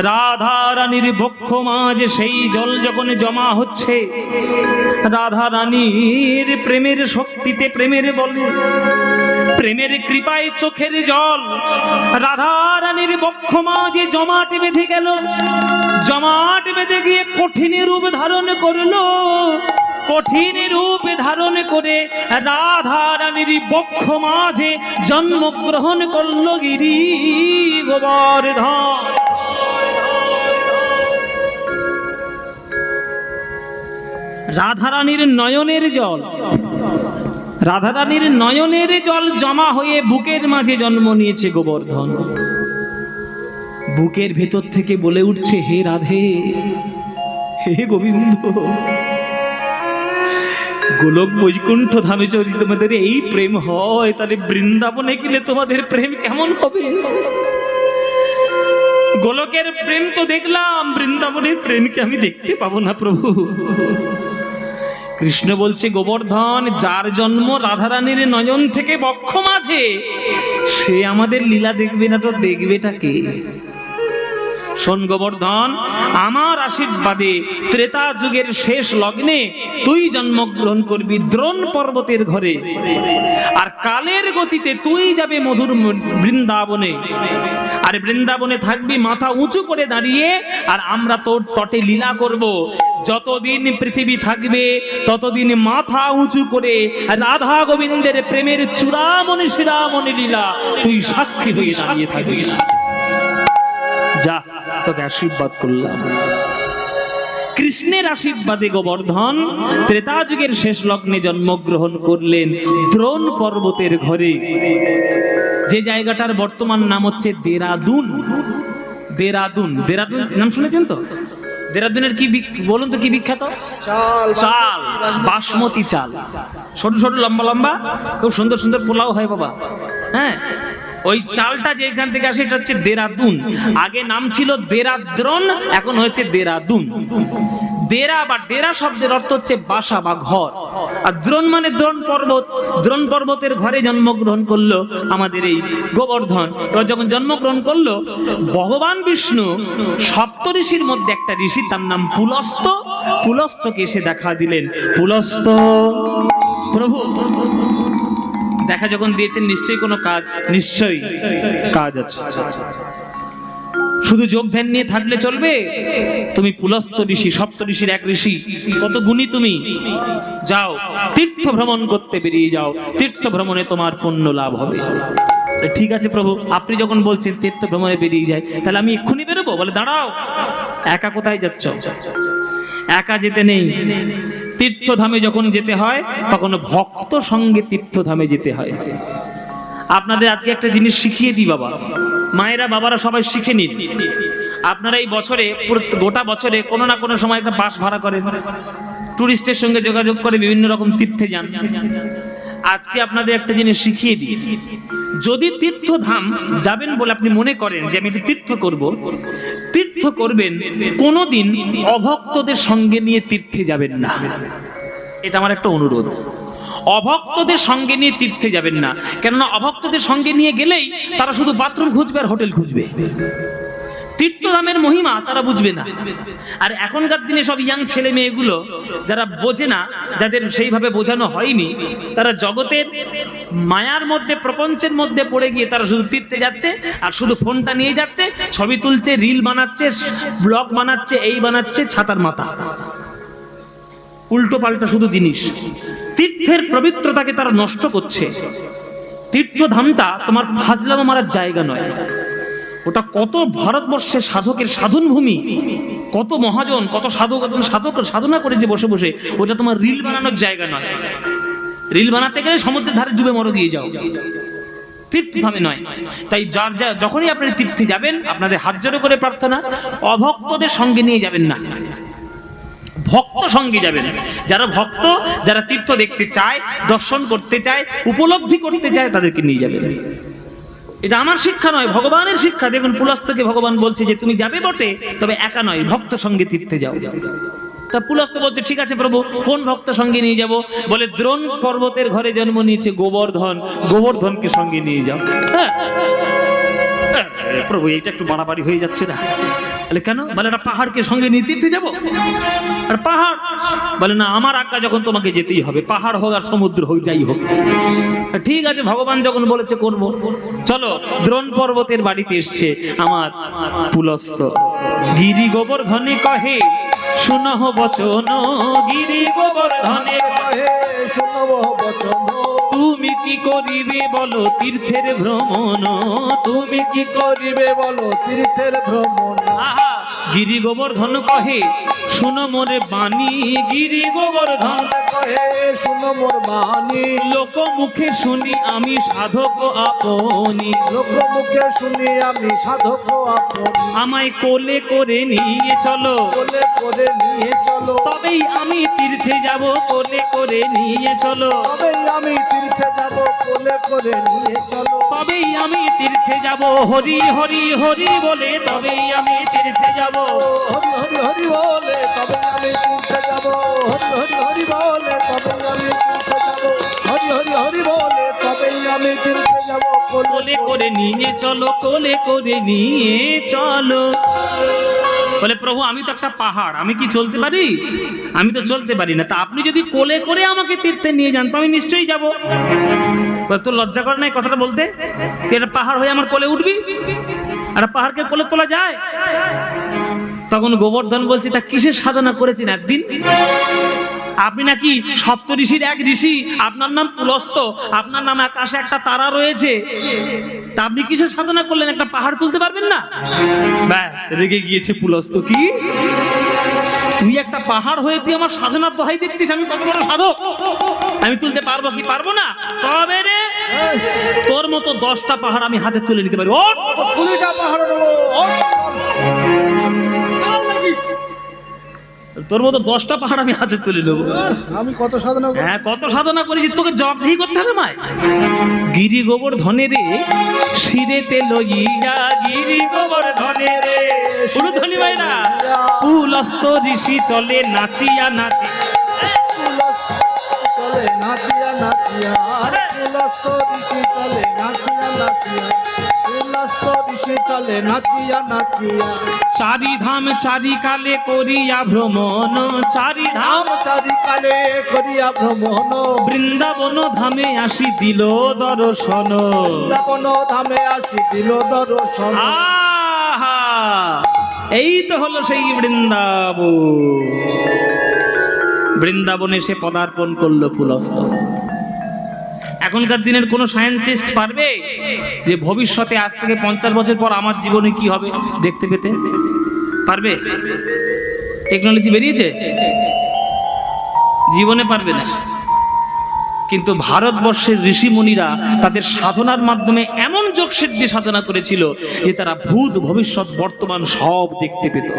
রাধা রানীর বক্ষ মাঝে সেই জল যখন জমা হচ্ছে, রাধা রানীর প্রেমের শক্তিতে প্রেমের বলে প্রেমের কৃপায় চোখের জল রাধা রানীর বক্ষ মাঝে জমাট বেঁধে গেল। জমাট বেঁধে গিয়ে কঠিন রূপ ধারণ করলো। কঠিন রূপ ধারণ করে রাধা রানীর বক্ষ মাঝে জন্মগ্রহণ করল গিরি গোবর্ধন। রাধারানীর নয়নের জল, রাধারানীর নয়নের জল জমা হয়ে বুকের মাঝে জন্ম নিয়েছে গোবর্ধন। বুকের ভেতর থেকে বলে উঠছে, হে রাধে, হে গোবিন্দ, গোলক বৈকুণ্ঠ ধামে যদি তোমাদের এই প্রেম হয়, তাহলে বৃন্দাবনে গেলে তোমাদের প্রেম কেমন হবে? গোলকের প্রেম তো দেখলাম, বৃন্দাবনের প্রেমকে আমি দেখতে পাবো না প্রভু। কৃষ্ণ বলছে, গোবর্ধন, যার জন্ম রাধারানীর নয়ন থেকে বক্ষ মাঝে, সে আমাদের লীলা দেখবে না তো দেখবেটা কে? শোন গোবর্ধন, আমার আশীর্বাদে ত্রেতা যুগের শেষ লগ্নে তুই জন্মগ্রহণ করবি দ্রোণ পর্বতের ঘরে, আর কালের গতিতে তুই যাবে মধুর বৃন্দাবনে, আর বৃন্দাবনে থাকবি মাথা উঁচু করে দাঁড়িয়ে, আর আমরা তোর তটে লীলা করব। যতদিন পৃথিবী থাকবে ততদিন মাথা উঁচু করে রাধা গোবিন্দের প্রেমের চূড়ামণি শিরামণি লীলা তুই সাক্ষী হয়ে দাঁড়িয়ে থাকবি। যা, তোকে আশীর্বাদ করলাম। কৃষ্ণের আশীর্বাদে গোবর্ধন ত্রেতা যুগের শেষ লগ্নে জন্মগ্রহণ করলেন দ্রোণ পর্বতের ঘরে, যে জায়গাটার বর্তমান নাম হচ্ছে দেরাদুন। দেরাদুন, দেরাদুন নাম শুনেছেন তো? দেরাদুনের কি বলুন তো কি বিখ্যাত? চাল, চাল, বাসমতি চাল, সরু সরু লম্বা লম্বা, খুব সুন্দর সুন্দর পোলাও হয় বাবা। হ্যাঁ, ওই চালটা যেখান থেকে আসে এটা হচ্ছে দেরাদুন। আগে নাম ছিল দেরাদ্রোণ, এখন হয়েছে দেরাদুন। দেরা বা ডেরা শব্দের অর্থ হচ্ছে বাসা বা ঘর, আর দ্রোণ মানে দ্রোণ পর্বত। দ্রোণ পর্বতের ঘরে জন্মগ্রহণ করলো আমাদের এই গোবর্ধন। এবার যখন জন্মগ্রহণ করলো, ভগবান বিষ্ণু সপ্তঋষির মধ্যে একটা ঋষি, তার নাম পুলস্ত, পুলস্তকে এসে দেখা দিলেন। পুলস্ত প্রভু দেখা যখন দিয়েছেন, নিশ্চয়ই কোনো কাজ, নিশ্চয়ই কাজ আছে। শুধু যোগ ধ্যান নিয়ে থাকলে চলবে? তুমি পুলস্ত ঋষি, সপ্ত ঋষির এক ঋষি, কত গুণী তুমি। যাও তীর্থ ভ্রমণ করতে বেরিয়ে যাও, তীর্থ ভ্রমণে তোমার পুণ্য লাভ হবে। ঠিক আছে প্রভু, আপনি যখন বলছেন তীর্থ ভ্রমণে বেরিয়ে যায়, তাহলে আমি এক্ষুনি বেরোবো? বলে দাঁড়াও, একা কোথায় যাচ্ছ? একা যেতে নেই। তীর্থধামে যখন যেতে হয় তখন ভক্ত সঙ্গে তীর্থধামে যেতে হয়। আপনাদের আজকে একটা জিনিস শিখিয়ে দিই বাবা, মায়েরা বাবারা সবাই শিখে নিন। আপনারা এই বছরে, গোটা বছরে কোনো না কোনো সময় একটা বাস ভাড়া করেন, টুরিস্টের সঙ্গে যোগাযোগ করে বিভিন্ন রকম তীর্থে যান। আজকে আপনাদের একটা জিনিস শিখিয়ে দিই, যদি তীর্থধাম যাবেন বলে আপনি মনে করেন যে আমি তীর্থ করব, তীর্থ করবেন, কোনোদিন অভক্তদের সঙ্গে নিয়ে তীর্থে যাবেন না। এটা আমার একটা অনুরোধ। অভক্তদের সঙ্গে নিয়ে তীর্থে যাবেন না, কেননা অভক্তদের সঙ্গে নিয়ে গেলেই তারা শুধু বাথরুম খুঁজবে আর হোটেল খুঁজবে। তীর্থধামের মহিমা তারা বুঝবে না। আর এখনকার দিনে সব ইয়াং ছেলে মেয়েগুলো যারা বোঝে না, যাদের সেইভাবে বোঝানো হয়নি, তারা জগতের মায়ার মধ্যে, প্রপঞ্চের মধ্যে পড়ে গিয়ে তারা শুধু তীর্থে যাচ্ছে, আর শুধু ফোনটা নিয়ে যাচ্ছে, ছবি তুলছে, রিল বানাচ্ছে, ব্লগ বানাচ্ছে, এই বানাচ্ছে, ছাতার মাথা, উল্টো পাল্টা শুধু জিনিস। তীর্থের পবিত্রতাকে তারা নষ্ট করছে। তীর্থধামটা তোমার ফাজলামো মারার জায়গা নয়, ওটা কত ভারতবর্ষের সাধকের সাধন ভূমি, কত মহাজন, কত সাধক সাধনা করেছে বসে বসে। ওটা তোমার রিল বানানোর জায়গা নয়। রিল বানাতে গেলে সমুদ্রের ধারে ডুবে মরে দিয়ে যাও, তীর্থধামে নয়। তাই যখনই আপনি তীর্থে যাবেন, আপনাদের হাত জোড়ো করে প্রার্থনা, অভক্তদের সঙ্গে নিয়ে যাবেন না, ভক্ত সঙ্গে যাবেন। যারা ভক্ত, যারা তীর্থ দেখতে চায়, দর্শন করতে চায়, উপলব্ধি করতে চায়, তাদেরকে নিয়ে যাবেন। এটা আমার শিক্ষা নয়, ভগবানের শিক্ষা। দেখুন পুলস্তকে ভগবান বলছে যে তুমি যাবে বটে, তবে একা নয়, ভক্ত সঙ্গে তীর্থে যাও। তা পুলস্ত বলছে ঠিক আছে প্রভু, কোন ভক্ত সঙ্গে নিয়ে যাব? বলে দ্রোণ পর্বতের ঘরে জন্ম নিয়েছে গোবর্ধন, গোবর্ধনকে সঙ্গে নিয়ে যাও। প্রভু এইটা একটু বাড়াবাড়ি হয়ে যাচ্ছে না? বলে কেন? বলে একটা পাহাড়কে সঙ্গে নিয়ে তীর্থে যাবো? আর পাহাড়? বলে না, আমার আজ্ঞা যখন তোমাকে যেতেই হবে, পাহাড় হোক আর সমুদ্র হোক, যাই হোক। ঠিক আছে, ভগবান যখন বলেছে করব, চলো। দ্রোণ পর্বতের বাড়িতে এসছে আমার পুলস্ত। গিরি গোবর্ধনে কহে শুনহ বচন, গিরি গোবর্ধনে কহে শুনব বচন, তুমি কি করিবে বলো তীর্থের ভ্রমণ, তুমি কি করিবে বলো তীর্থের ভ্রমণ। আহা, গিরি গোবর্ধন কহে শুনো মোরে বাণী, গিরি গোবর্ধন কহে শুনো মোর বাণী, লোক মুখে শুনি আমি সাধক আপনি, লোক মুখে শুনি আমি সাধক আপনি, আমায় কোলে করে নিয়ে চলো, কোলে করে নিয়ে নিয়ে চলো, তবেই আমি তীর্থে যাব কোলে করে নিয়ে চলো, তবেই আমি তীর্থে যাব কোলে করে নিয়ে চলো, তবেই আমি তীর্থে যাব হরি হরি হরি বলে, তবেই আমি তীর্থে যাব। হরি হরি হরি বলে তবে আমি তীর্থে যাব, হরি হরি হরি বলে তবে আমি তীর্থে যাব, হরি হরি হরি বলে তবেই আমি তীর্থে যাব কোলে করে নিয়ে চলো, কোলে করে নিয়ে চলো। বলে প্রভু আমি তো একটা পাহাড়, আমি কি চলতে পারি? আমি তো চলতে পারি না, তা আপনি যদি কোলে করে আমাকে তীর্থে নিয়ে যান তো আমি নিশ্চয়ই যাব। তোর লজ্জা করে না এই কথাটা বলতে? তুই একটা পাহাড় হয়ে আমার কোলে উঠবি? আর পাহাড়কে কোলে তোলা যায়? তখন গোবর্ধন বলছে তা কিসের সাধনা করেছেন একদিন? আপনি নাকি সপ্ত ঋষির এক ঋষি, আপনার নাম পুলস্ত, আপনার নাম আকাশে একটা তারা রয়েছে, তা আপনি কিসের সাধনা করলেন? একটা পাহাড় তুলতে পারবেন না? ব্যাস রেগে গিয়েছে পুলস্ত। কি তুই একটা পাহাড় হয়ে তুই আমার সাধনার দোহাই দিচ্ছিস? আমি কত বড় সাধক, আমি তুলতে পারবো কি পারবো না? তবে রে তোর মতো 10টা পাহাড় আমি হাতে তুলে নিতে পারি। 20টা পাহাড় নেবো, তোর মতো 10টা পাহাড় আমি হাতে তুলে নেবো। আমি কত সাধনা করি। হ্যাঁ কত সাধনা করেছি, তোকে জবাবদিহি করতে হবে মায়। গিরি গোবর্ধনে রে শিরেতে লইয়া, গিরি গোবর্ধনে রে উলুধ্বনি মাইরা, পুলস্ত ঋষি চলে নাচিয়া নাচি, চলে নাচিয়া নাচিয়া, পুলস্ত ঋষি চলে নাচিয়া নাচিয়া, পুলস্ত ঋষি চলে নাচিয়া নাচিয়া, চারি ধাম চারি কালে করিয়া ভ্রমণ, চারি ধাম ধাম চারিকালে করিয়া ভ্রমণ, বৃন্দাবন ধামে আসি দিল দর্শন। বৃন্দাবন ধামে আসি দিল দর্শন। আহা এই তো হলো সেই বৃন্দাবন। বৃন্দাবনে সে পদার্পণ করলো পুলস্ত। এখনকার দিনের কোন সায়েন্টিস্ট পারবে যে ভবিষ্যতে আজ থেকে 50 বছর পর আমার জীবনে কি হবে দেখতে পেতে? পারবে? টেকনোলজি বেরিয়েছে, জীবনে পারবে না। কিন্তু ভারতবর্ষের ঋষিমুনিরা তাদের সাধনার মাধ্যমে এমন যোগসিদ্ধি সাধনা করেছিল যে তারা ভূত ভবিষ্যৎ বর্তমান সব দেখতে পেত,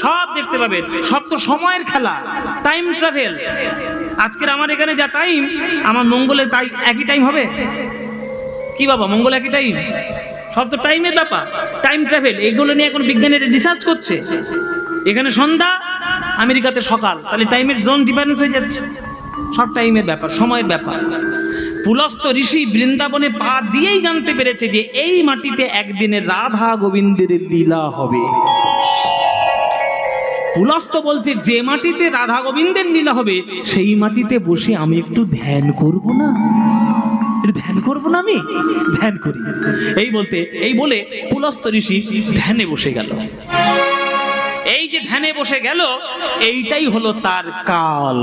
সব দেখতে পাবেন। সব তো সময়ের খেলা, টাইম ট্রাভেল। আজকের আমার এখানে যা টাইম, আমার মঙ্গলে তাই একই টাইম হবে কি বাবা? মঙ্গলে একই টাইম? সব তো টাইমের ব্যাপার, টাইম ট্রাভেল। এইগুলো নিয়ে এখন বিজ্ঞানীরা রিসার্চ করছে। এখানে সন্ধ্যা, আমেরিকাতে সকাল, তাহলে টাইমের জোন ডিফারেন্স হয়ে যাচ্ছে। সব টাইমের ব্যাপার, সময়ের ব্যাপার। পুলস্ত ঋষি বৃন্দাবনে পা দিয়েই জানতে পেরেছে যে এই মাটিতে একদিনে রাধা গোবিন্দের লীলা হবে। পুলস্ত বলছে যে মাটিতে রাধা গোবিন্দের লীলা হবে সেই মাটিতে বসে আমি একটু ধ্যান করব না? ধ্যান করব না? আমি ধ্যান করি। এই বলে পুলস্ত ঋষি ধ্যানে বসে গেল। এই যে ধ্যানে বসে গেল, এইটাই হলো তার কাল,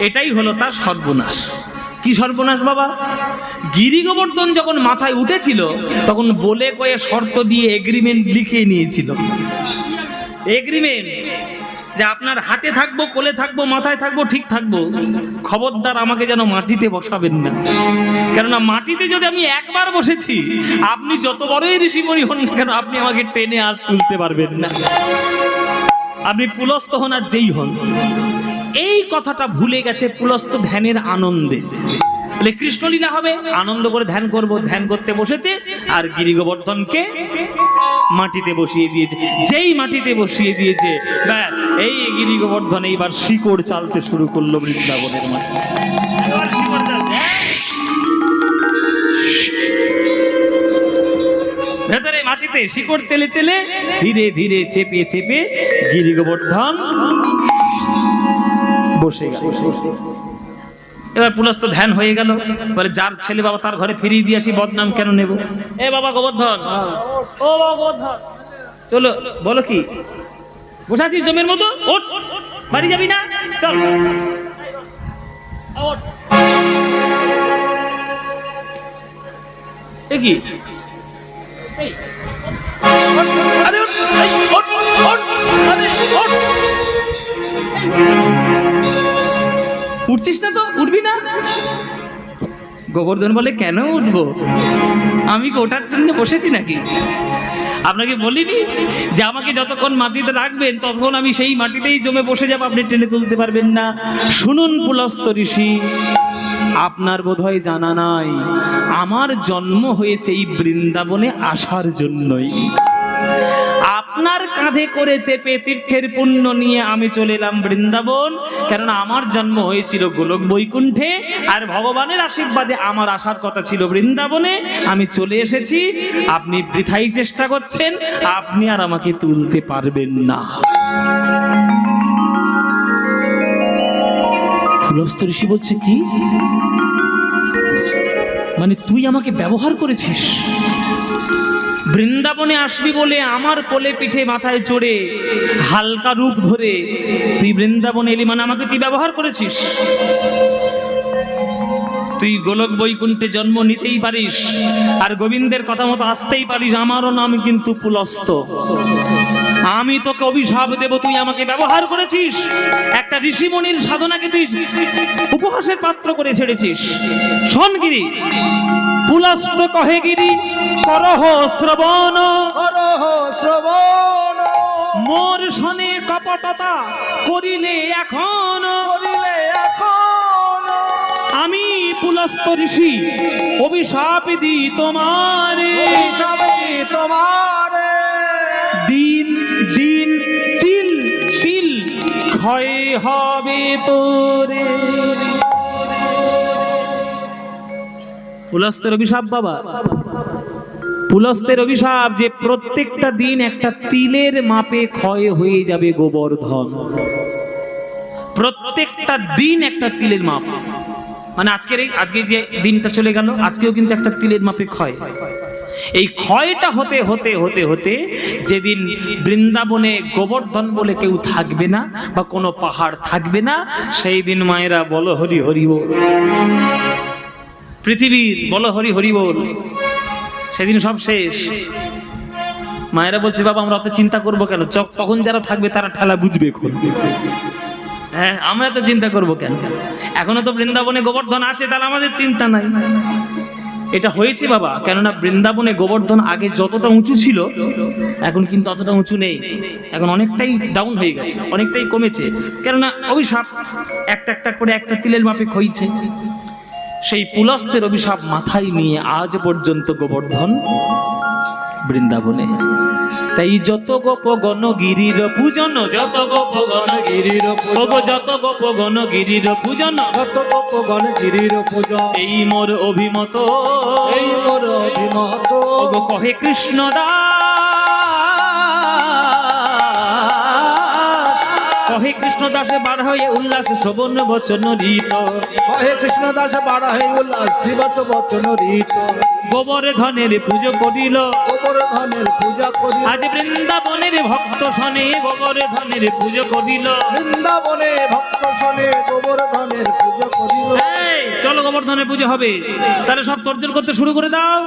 এটাই হলো তার সর্বনাশ। কি সর্বনাশ বাবা? গিরি গোবর্ধন যখন মাথায় উঠেছিল তখন বলে কয়ে শর্ত দিয়ে এগ্রিমেন্ট লিখে নিয়েছিল। এগ্রিমেন্ট যে আপনার হাতে থাকবো, কোলে থাকবো, মাথায় থাকবো, ঠিক থাকবো, খবরদার আমাকে যেন মাটিতে বসাবেন না। কেননা মাটিতে যদি আমি একবার বসেছি, আপনি যত বড়ই ঋষিমণি হন না কেন, আপনি আমাকে টেনে আর তুলতে পারবেন না। আপনি পুলস্ত হন আর যেই হন। এই কথাটা ভুলে গেছে পুলস্ত ধ্যানের আনন্দে। বলে কৃষ্ণলীলা হবে, আনন্দ করে ধ্যান করব, ধ্যান করতে বসেছে। আর গিরি গোবর্ধনকে মাটিতে বসিয়ে দিয়েছে। যেই মাটিতে বসিয়ে দিয়েছে, ব্যাস এই গিরি গোবর্ধন এইবার শিকড় চালতে শুরু করলো বৃন্দাবনের মাঠে। ভেতরে মাটিতে শিকড় চেলে চেলে ধীরে ধীরে চেপে চেপে গিরি গোবর্ধন বসে গেল। এবার পুলস্ত ধ্যান হয়ে গেল। বলে যার ছেলে বাবা তার ঘরে ফিরিয়ে দিয়ে আসি, বদনাম কেন নেব? এ বাবা গোবর্ধন, ও বাবা গোবর্ধন, চলো। বলো কি বসে আছিস জমের মতো? ওঠ, বাড়ি যাবি না? চল। এ কি? আরে ওঠ, ওঠ, ওঠ, আরে ওঠ। উঠছিস না তো? উঠবি না? গোবর্ধন বলে, কেন উঠবো? আমি কি ওটার জন্য বসেছি নাকি? আপনাকে বলিনি যে আমাকে যতক্ষণ মাটিতে রাখবেন ততক্ষণ আমি সেই মাটিতেই জমে বসে যাব, আপনি টেনে তুলতে পারবেন না। শুনুন পুলস্ত ঋষি, আপনার বোধহয় জানা নাই আমার জন্ম হয়েছে এই বৃন্দাবনে আসার জন্যই। আপনার কাঁধে করে চেপে তীর্থের পুণ্য নিয়ে আমি চলে এলাম বৃন্দাবন, কেননা আমার জন্ম হয়েছিল গোলক বৈকুণ্ঠে, আর ভগবানের আশীর্বাদে আমার আসার কথা ছিল বৃন্দাবনে। আমি চলে এসেছি, আপনি বৃথাই চেষ্টা করছেন, আপনি আর আমাকে তুলতে পারবেন না। পুলস্ত ঋষি বলছে, কি মানে তুই আমাকে ব্যবহার করেছিস? বৃন্দাবনে আসবি বলে আমার কোলে পিঠে মাথায় চড়ে হালকা রূপ ধরে তুই বৃন্দাবনে এলি, মানে আমাকে তুই ব্যবহার করেছিস? তুই গোলক বৈকুণ্ঠে জন্ম নিতেই পারিস আর গোবিন্দের কথা মতো আসতেই পারিস, আমারও নাম কিন্তু পুলস্ত। আমি তোকে অভিশাপ দেব, তুই আমাকে ব্যবহার করেছিস, একটা ঋষিমণির সাধনাকে তুই উপহাসের পাত্র করে ছেড়েছিস। শোন গিরি, পুলস্ত কহে গিরি, করহ শ্রবণ, করহ শ্রবণ, মোর শনে কপটতা করিলে এখন, করিলে এখন আমি পুলস্ত ঋষি অভিশাপ দি তোমারে, সবে তোমারে দিন দিন তিল তিল ক্ষয় হবে তোরে। পুলস্তের অভিশাপ বাবা, পুলস্তের অভিশাপ যে প্রত্যেকটা দিন একটা তিলের মাপে ক্ষয় হয়ে যাবে গোবর্ধন, প্রত্যেকটা দিন একটা তিলের মাপ। মানে আজকে যে দিনটা চলে গেল, আজকেও কিন্তু একটা তিলের মাপে ক্ষয়। এই ক্ষয়টা হতে হতে হতে হতে যেদিন বৃন্দাবনে গোবর্ধন বলে কেউ থাকবে না বা কোনো পাহাড় থাকবে না, সেই দিন মায়েরা বলো হরি হরি বল, পৃথিবীর বলো হরি হরি বল, সেদিন সব শেষ। মায়েরা বলছে, বাবা আমরা অত চিন্তা করবো কেন, তখন যারা থাকবে তারা ঠেলা বুঝবে এখন। হ্যাঁ, আমরা তো চিন্তা করবো কেন, এখনো তো বৃন্দাবনে গোবর্ধন আছে, তাহলে আমাদের চিন্তা নাই। এটা হয়েছে বাবা, কেননা বৃন্দাবনে গোবর্ধন আগে যতটা উঁচু ছিল এখন কিন্তু অতটা উঁচু নেই, এখন অনেকটাই ডাউন হয়ে গেছে, অনেকটাই কমেছে, কেননা অভিশাপ একটা একটা করে একটা তিলের মাপে ক্ষয়ছে। সেই পুলস্তের অভিশাপ মাথায় নিয়ে আজ পর্যন্ত গোবর্ধন বৃন্দাবনে। তাই যত গোপগণ গিরির পূজন, যত গোপগণ গিরির ওগো যত গোপগণ গিরির পূজন, যত গোপগণ গিরির পূজন, এই মোর অভিমত, এই মোর অভিমত, ওগো কহে কৃষ্ণ দাস, কহে কৃষ্ণ দাসে বার হয়ে উল্লাস শ্রবণ বচন রীত, কহে কৃষ্ণ দাস বাড়া হে উল্লাস শিবত বচন রীত, গোবর্ধনের পুজো করিল গোবর্ধনের পূজা করি, আজ বৃন্দাবনের ভক্ত শনে গোবর্ধনের পুজো করিল। বৃন্দাবনে ভক্ত শনে গোবর্ধনের পূজা করিল। এই, চলো গোবর্ধনের পুজো হবে, তাহলে সব তোড়জোড় করতে শুরু করে দাও।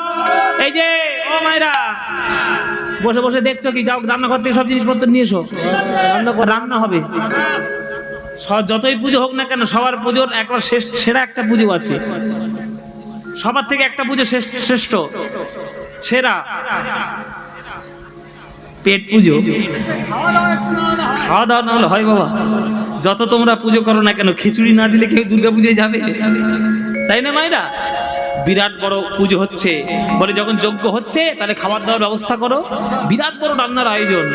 এই যে ও মায়েরা বসে বসে দেখছো কি, যাও রান্নাঘর থেকে সব জিনিসপত্র নিয়ে এসো, রান্না হবে। যতই পুজো হোক না কেন, সবার পুজোর একবার সেরা একটা পুজো আছে, সবার থেকে একটা পুজো শ্রেষ্ঠ সেরা, পেট পুজো। খাওয়া দাওয়া না হলে হয় বাবা? যত তোমরা পুজো করো না কেন, খিচুড়ি না দিলে কেউ দুর্গা পুজোয় যাবে? তাই না মায়েরা? বিরাট বড় পুজো হচ্ছে বলে যখন যজ্ঞ হচ্ছে, তাহলে খাবার দাবার ব্যবস্থা করো, বিরাট বড় রান্নার আয়োজন,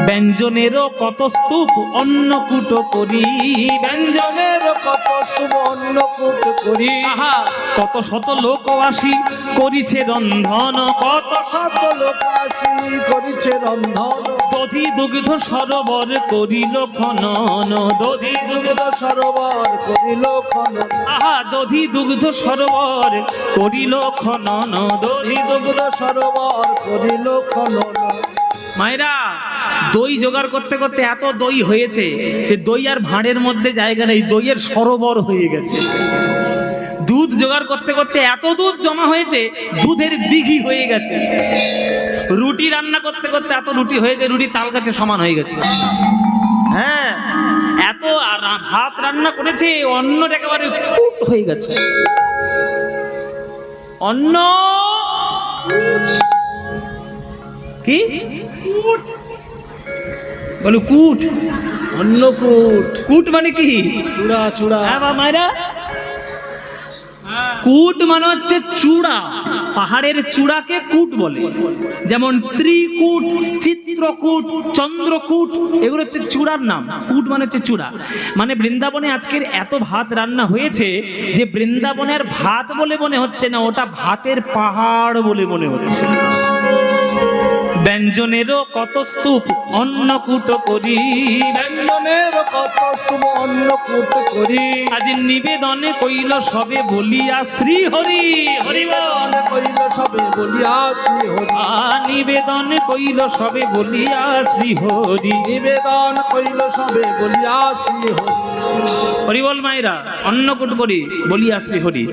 ব্যঞ্জনেরও কত স্তূপ অন্নকূট করি, ব্যঞ্জনের কত স্তূপ অন্নকূট করি, আহা কত শত লোক আসি করিছে রন্ধন, কত শত লোক আসি করিছে রন্ধন, দধি দুগ্ধ সরোবর করিল খনন, দধি দুগ্ধ সরোবর করিল খনন, আহা দধি দুগ্ধ সরোবর করিল খনন, দধি দুগ্ধ সরোবর করিল খনন। মায়েরা দই জোগাড় করতে করতে এত দই হয়েছে, সে দই আর ভাঁড়ের মধ্যে জায়গা নেই, দইয়ের সরোবর হয়ে গেছে। দুধ জোগাড় করতে করতে এত দুধ জমা হয়েছে, দুধের দিঘি হয়ে গেছে। রুটি রান্না করতে করতে এত রুটি হয়েছে, রুটি তাল গাছে সমান হয়ে গেছে। হ্যাঁ, এত ভাত রান্না করেছে, অন্নটা একেবারে কুট হয়ে গেছে। অন্ন কি বলো? কুট। অন্নকূট। কুট মানে কি? চূড়া চূড়া। হ্যাঁ বা মায়েরা, কূট মানে হচ্ছে চূড়া। পাহাড়ের চূড়াকে কূট বলে। যেমন ত্রিকূট, চিত্রকূট, চন্দ্রকূট, এগুলো হচ্ছে চূড়ার নাম। কূট মানে হচ্ছে চূড়া। মানে বৃন্দাবনে আজকের এত ভাত রান্না হয়েছে যে বৃন্দাবনের ভাত বলে মনে হচ্ছে না, ওটা ভাতের পাহাড় বলে মনে হচ্ছে। ব্যঞ্জনেরও কত স্তূপ অন্নকূট করি, ব্যঞ্জনের কত স্তূপ অন্নকূট করি, আজ নিবেদনে কইল সবে বলিয়া শ্রী হরি হরি বল। নিবেদন কইল সবে বলিয়া শ্রী হরি, নিবেদন কইল সবে বলিয়া শ্রী হরি, নিবেদন কইল সবে বলিয়া শ্রী হরি। হরি বল মায়েরা, অন্নকূট করি বলিয়া শ্রী হরি।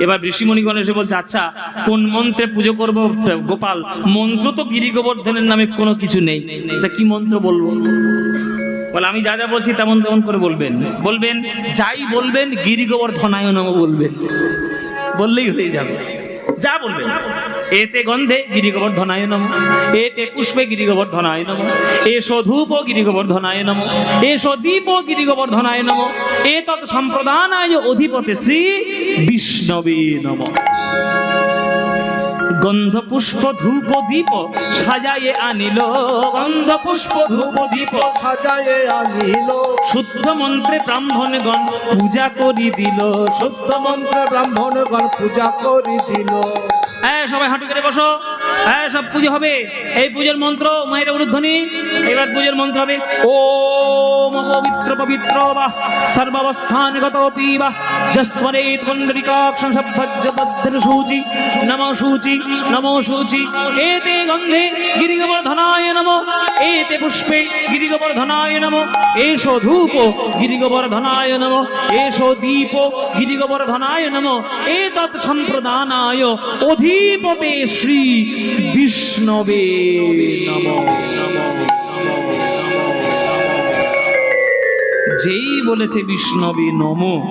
এবার ঋষিমণিগণ এসে বলছে, আচ্ছা কোন মন্ত্রে পুজো করব গোপাল? মন্ত্র তো গিরি গোবর্ধনের নামে কোনো কিছু নেই, তা কি মন্ত্র বলবো? বলে আমি যা যা বলছি তেমন তেমন করে বলবেন। বলবেন যাই বলবেন গিরি গোবর্ধনায় নমঃ বলবেন, বললেই হয়ে যাবে। যা বলবেন, এতে গন্ধে গিরি গোবর্ধনায় নমঃ, এতে পুষ্পে গিরি গোবর্ধনায় নমঃ, এসো ধূপ গিরি গোবর্ধনায় নমঃ, এসো দীপ গিরি গোবর্ধনায় নমঃ, এতৎ সম্প্রদানায় অধিপতে শ্রী বিষ্ণবে নমঃ। গন্ধ পুষ্প ধূপ দীপ সাজায়ে আনিল, গন্ধ পুষ্প ধূপ দীপ সাজায়ে আনিল, শুদ্ধ মন্ত্রে ব্রাহ্মণগণ পূজা করি দিল, শুদ্ধ মন্ত্রে ব্রাহ্মণগণ পূজা করি দিল। হ্যাঁ সবাই হাঁটু করে বসো। হ্যাঁ সব পুজো হবে। এই পুজোর মন্ত্র মায়ের উলুধ্বনি। এবার পুজোর মন্ত্র হবে ওম পবিত্র পবিত্র বা সর্বাবস্থানগত পিবা যস্মরেত পুণ্ডরিকাক্ষং সভ্যজ্য বদ্ধ সূচি নমো সূচি নমো সূচি। এতে গন্ধে গিরিগোবর্ধনায় নমঃ, এতে পুষ্পে গিরিগোবর্ধনায় নমঃ, এষো ধূপ গিরিগোবর্ধনায় নমঃ, এষো দীপ গিরিগোবর্ধনায় নমঃ, এতৎ সম্প্রদানায় অধিপতে শ্রী বিষ্ণবে নমঃ। যেই বলেছে বিষ্ণবে নমঃ,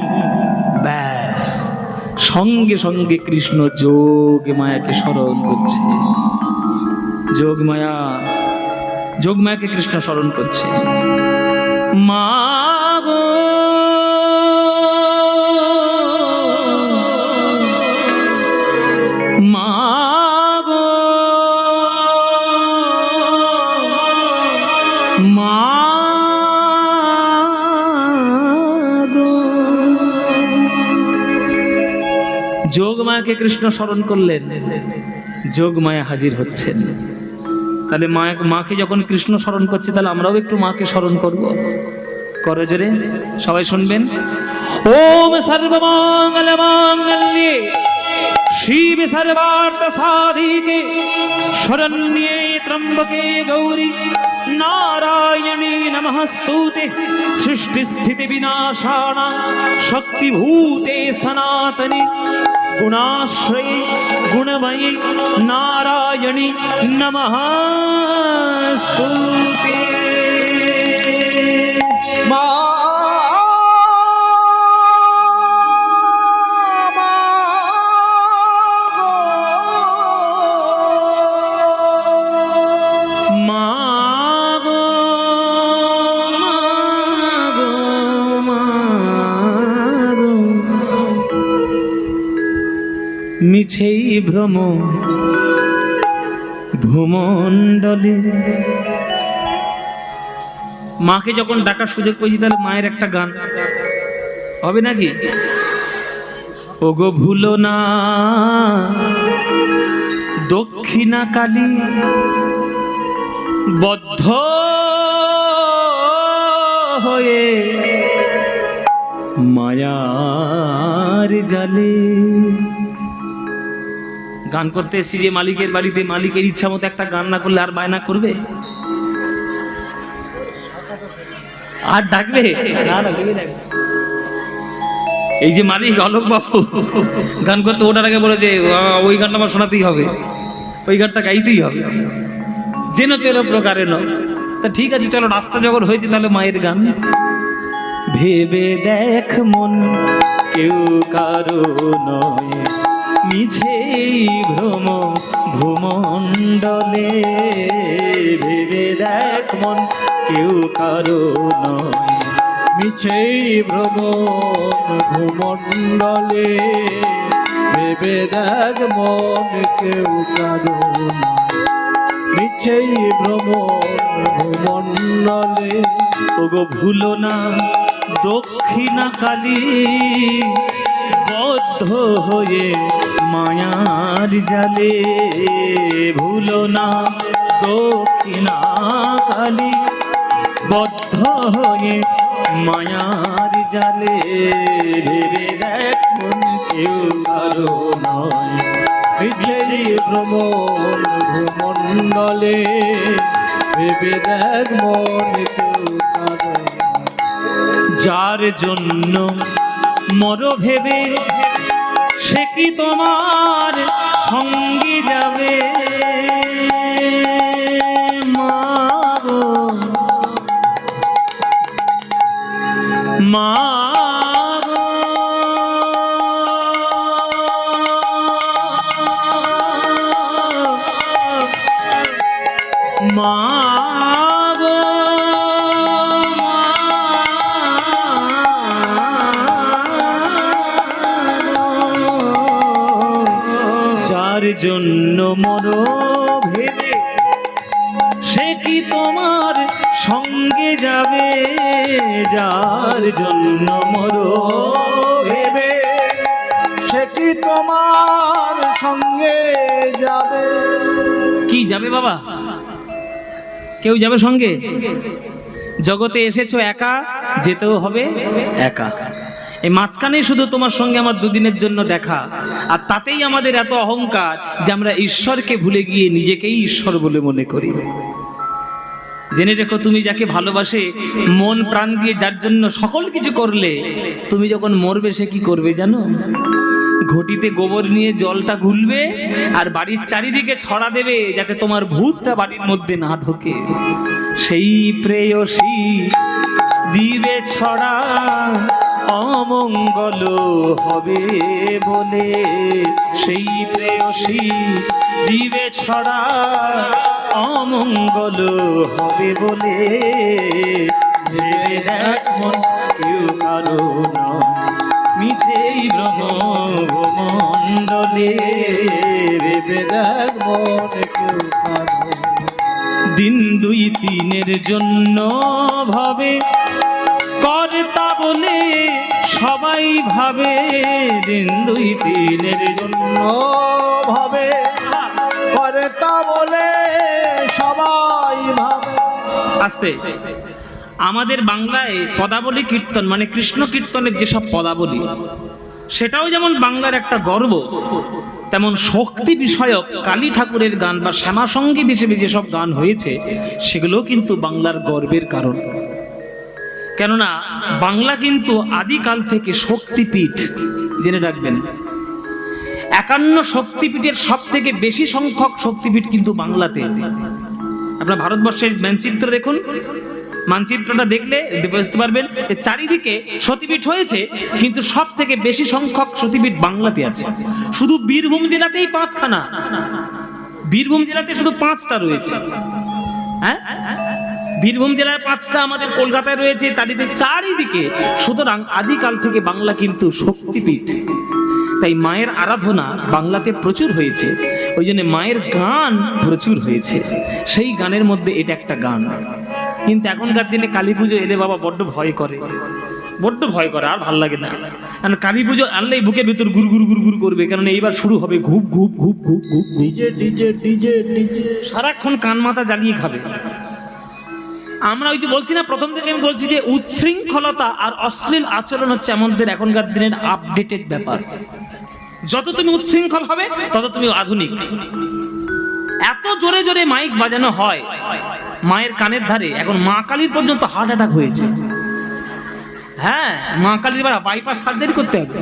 ব্যাস সঙ্গে সঙ্গে কৃষ্ণ যোগ মায়াকে স্মরণ করছে। যোগ মায়াকে কৃষ্ণ স্মরণ করছে। মা গো মা গো মা গো। যোগমায়াকে কৃষ্ণ স্মরণ করলেন, যোগমায়া হাজির হচ্ছেন। তাহলে মাকে যখন কৃষ্ণ স্মরণ করছে, তাহলে আমরাও একটু মাকে স্মরণ করব। করো জোরে, সবাই শুনবেন। ওম সর্বমঙ্গল মাঙ্গল্যে শিবে সর্বার্থ সাধিকে শরণ্যে ত্র্যম্বকে গৌরী নারায়ণী নমস্তুতে সৃষ্টি স্থিতি বিনাশানা শক্তিভূতে সনাতনে গুণাশ্রয়ে গুণময়ী নারায়ণী নমস্তুতে। মা মিছেই ভ্রম ভূমণ্ডলে। মাকে যখন ডাকার সুযোগ পেয়েছি, তাহলে মায়ের একটা গান হবে নাকি? ওগো ভুলো না দক্ষিণা কালী বদ্ধ হয়ে মায়ার জালে। গান করতে এসেছি যে মালিকের বাড়িতে, মালিকের ইচ্ছা মতো একটা গান না করলে আর বায়না করবে? আর ডাকবে না? এই যে মালিক অলোক বাবু গান করতে ওটার আগে বলে যে ওই গানটা আমার শোনাতেই হবে, ওই গানটা গাইতেই হবে, যেন তেন প্রকারে ন। তা ঠিক আছে, চলো রাস্তা যখন হয়েছে তাহলে মায়ের গান। ভেবে দেখ মন কেউ কারো নয়, মিছেই ভ্রম ভূমণ্ডলে, ভেবে দেখ মন কেউ কারো নয়। মিছেই ভ্রমণ ভূমণ্ডলে, ভেবে দেখ মন কেউ কারো নয়। মিছেই ভ্রমণ ভূমণ্ডলে। ওগো ভুলো না দক্ষিণা কালী, বদ্ধ হয়ে মায়ার জালে। ভুলো না দক্ষিণা কালী, বদ্ধ হয়ে মায়ার জালে। ভেবে দেখ মন কেউ কারো নয়। মিছেই ভ্রমণ ভূমণ্ডলে, ভেবে দেখ মন কেউ কারো নয়। যার জন্য মর ভেবে, সে কি তোমার সঙ্গে যাবে? মা গো, মা গো, মা গো, যার জন্য মর ভেবে, সে কি তোমার সঙ্গে যাবে? যার জন্য মর ভেবে, সে কি তোমার সঙ্গে যাবে? কি যাবে বাবা? কেউ যাবে সঙ্গে? জগতে এসেছো একা, যেতেও হবে একা। এই মাঝখানে শুধু তোমার সঙ্গে আমার দুদিনের জন্য দেখা, আর তাতেই আমাদের এত অহংকার যে আমরা ঈশ্বরকে ভুলে গিয়ে নিজেকেই ঈশ্বর বলে মনে করি। জেনে রেখো, তুমি যাকে ভালোবাসে মন প্রাণ দিয়ে, যার জন্য সকল কিছু করলে, তুমি যখন মরবে সে কি করবে জানো? ঘটিতে গোবর নিয়ে জলটা ঘুলবে আর বাড়ির চারিদিকে ছড়া দেবে, যাতে তোমার ভূতটা বাড়ির মধ্যে না ঢোকে। সেই প্রেয়সী দিবে ছড়া, অমঙ্গল হবে বলে। সেই প্রেয়সী দিবে ছড়া, অমঙ্গল হবে বলে। ভেবে দেখ মন কেউ কারো নয়। মিছেই ভ্রমণ্ডলে, ভেবে দেখ মন কেউ কারো নয়। দিন দুই তিনের জন্য ভাবে, কর্তা বলে সবাই ভাবে। দিন দুই তিনের জন্য ভাবে, কর্তা বলে সবাই ভাবে। আস্তে, আমাদের বাংলায় পদাবলী কীর্তন মানে কৃষ্ণ কীর্তনের যেসব পদাবলী, সেটাও যেমন বাংলার একটা গর্ব, তেমন শক্তি বিষয়ক কালী ঠাকুরের গান বা শ্যামা সঙ্গীত হিসেবে যেসব গান হয়েছে, সেগুলো কিন্তু বাংলার গর্বের কারণ। কেননা বাংলা কিন্তু আদিকাল থেকে শক্তিপীঠ, জেনে রাখবেন। 51 শক্তিপীঠের সব থেকে বেশি সংখ্যক শক্তিপীঠ কিন্তু বাংলাতে। আপনার ভারতবর্ষের মানচিত্র দেখুন, মানচিত্রটা দেখলে বুঝতে পারবেন চারিদিকে সতীপীঠ হয়েছে, কিন্তু সব থেকে বেশি সংখ্যক সতীপীঠ বাংলাতে আছে। শুধু বীরভূম জেলাতেই 5খানা, বীরভূম জেলাতে শুধু 5টা রয়েছে। হ্যাঁ, বীরভূম জেলায় 5টা, আমাদের কলকাতায় রয়েছে, তারিতে চারিদিকে। সুতরাং আদিকাল থেকে বাংলা কিন্তু শক্তিপীঠ। তাই মায়ের আরাধনা বাংলাতে প্রচুর হয়েছে, ওই জন্য মায়ের গান প্রচুর হয়েছে। সেই গানের মধ্যে এটা একটা গান। কিন্তু এখনকার দিনে কালী পুজো এলে বাবা বড্ড ভয় করে, বড্ড ভয় করে, আর ভাল লাগে না। কারণ কালী পুজো আনলেই বুকের ভিতর গুরু গুরু গুরু গুরু করবে, কারণ এইবার শুরু হবে ঘুপ ঘুপ ঘুপ ঘুপ ঘুপ, ডিজে ডিজে ডিজে ডিজে, সারাক্ষণ কান মাথা জ্বালিয়ে খাবে। আমরা ওই যে বলছি না, প্রথম থেকে আমি বলছি যে উচ্ছৃঙ্খলতা আর অশ্লীল আচরণ হচ্ছে আমাদের এখনকার দিনের আপডেটেড ব্যাপার। যত তুমি উচ্ছৃঙ্খল হবে তত তুমি আধুনিক। এত জোরে জোরে মাইক বাজানো হয় মায়ের কানের ধারে, এখন মা কালীর পর্যন্ত হার্ট অ্যাটাক হয়েছে। হ্যাঁ, মা কালীর এবার বাইপাস সার্জারি করতে হবে।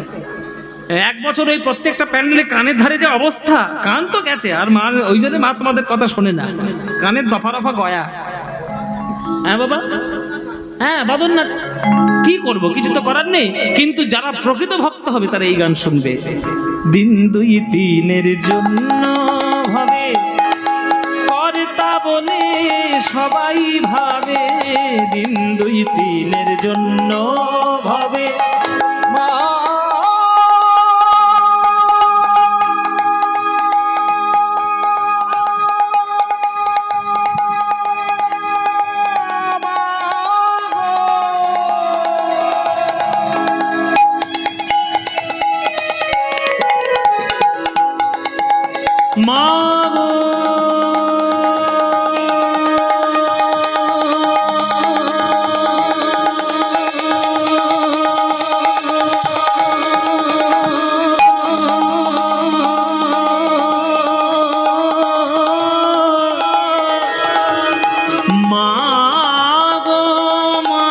1 বছর ওই প্রত্যেকটা প্যান্ডেলে কানের ধারে যে অবস্থা, কান তো গেছে, আর মা ওই জন্য মা তোমাদের কথা শোনে না, কানের দফা রফা গয়া। হ্যাঁ বাবা, হ্যাঁ বাদন নাচ, কি করব, কিছু তো করার নেই। কিন্তু যারা প্রকৃত ভক্ত হবে তারা এই গান শুনবে। দিন দুই তিনের জন্য ভাবে কর্তা বলে সবাই ভাবে, দিন দুই তিনের জন্য ভাবে মা মা গো মা গো মা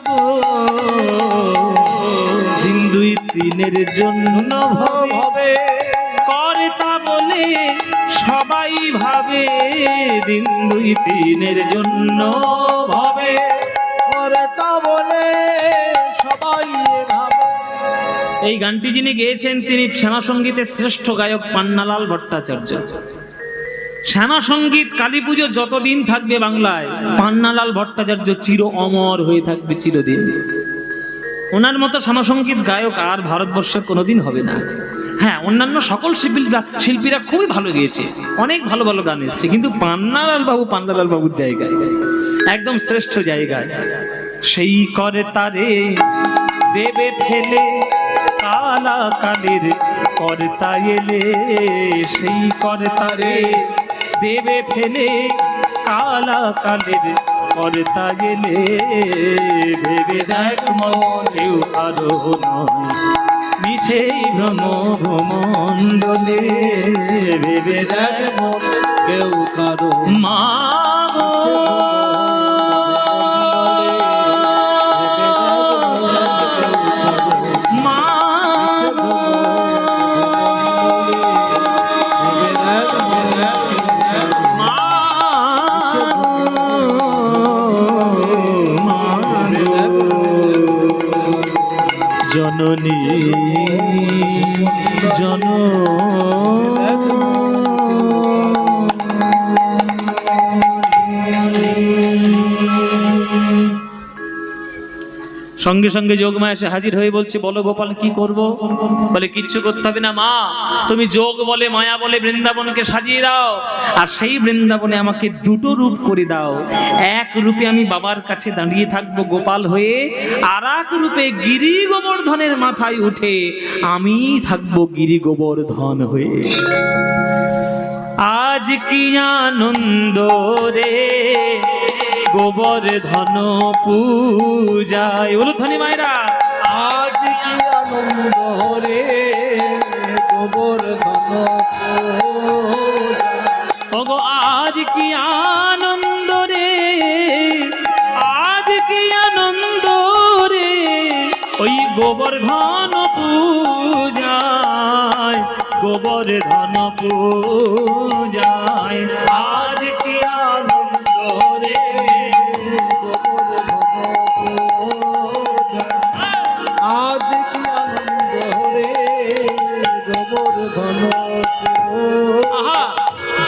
গো, দিন দুই তিনের জন্য হবে কর্তা বলে সবাই ভাবে, দিন দুই তিনের জন্য ভাবে কর্তা বলে সবাই ভাবে। এই গানটি যিনি গেয়েছেন তিনি শ্যামা সঙ্গীতের শ্রেষ্ঠ গায়ক পান্নালাল ভট্টাচার্য। শ্যামা সঙ্গীত কালী পুজো যতদিন থাকবে বাংলায়, পান্নালাল ভট্টাচার্য চির অমর হয়ে থাকবে চিরদিন। ওনার মতো শ্যামা সঙ্গীত গায়ক আর ভারতবর্ষে কোনোদিন হবে না। হ্যাঁ, অন্যান্য সকল শিল্পীরা খুবই ভালো গেয়েছে, অনেক ভালো ভালো গান এসেছে, কিন্তু পান্নালাল বাবুর জায়গায়, একদম শ্রেষ্ঠ জায়গায়। সেই করে তারে দেবে ফেলে কালা কালের কর্তা এলে, সেই করে তারে দেবে ফেলে কালা কালের কর্তা এলে, ভেবে দেখ মন কেউ কারো নয় মিছেই ভ্রম ভ্রমণ্ডলে, ভেবে দেখ মন কেউ কারো মা গো মা জননী জন সঙ্গে সঙ্গে যোগমা এসে হাজির হয়ে বলছে, বলো গোপাল কি করব? বলে কিচ্ছু করতে হবে না মা, তুমি যোগ বলে মায়া বলে বৃন্দাবনকে সাজিয়ে দাও, আর সেই বৃন্দাবনে আমাকে দুটো রূপ করে দাও। এক রূপে আমি বাবার কাছে দাঁড়িয়ে থাকবো গোপাল হয়ে, আর এক রূপে গিরি গোবর্ধনের মাথায় উঠে আমি থাকবো গিরি গোবর্ধন হয়ে। আজ কি আনন্দ রে গোবর্ধন পূজায়, বলো ধনী মায়েরা আজ কি আনন্দ রে গোবর্ধন ওগো আজ কি আনন্দ রে, আজ কি আনন্দ রে, ওই গোবর্ধন পূজায়, গোবর্ধন পূজায়। আজ কি আনন্দ রে আজ কি আনন্দ রে গোবর্ধন আহা,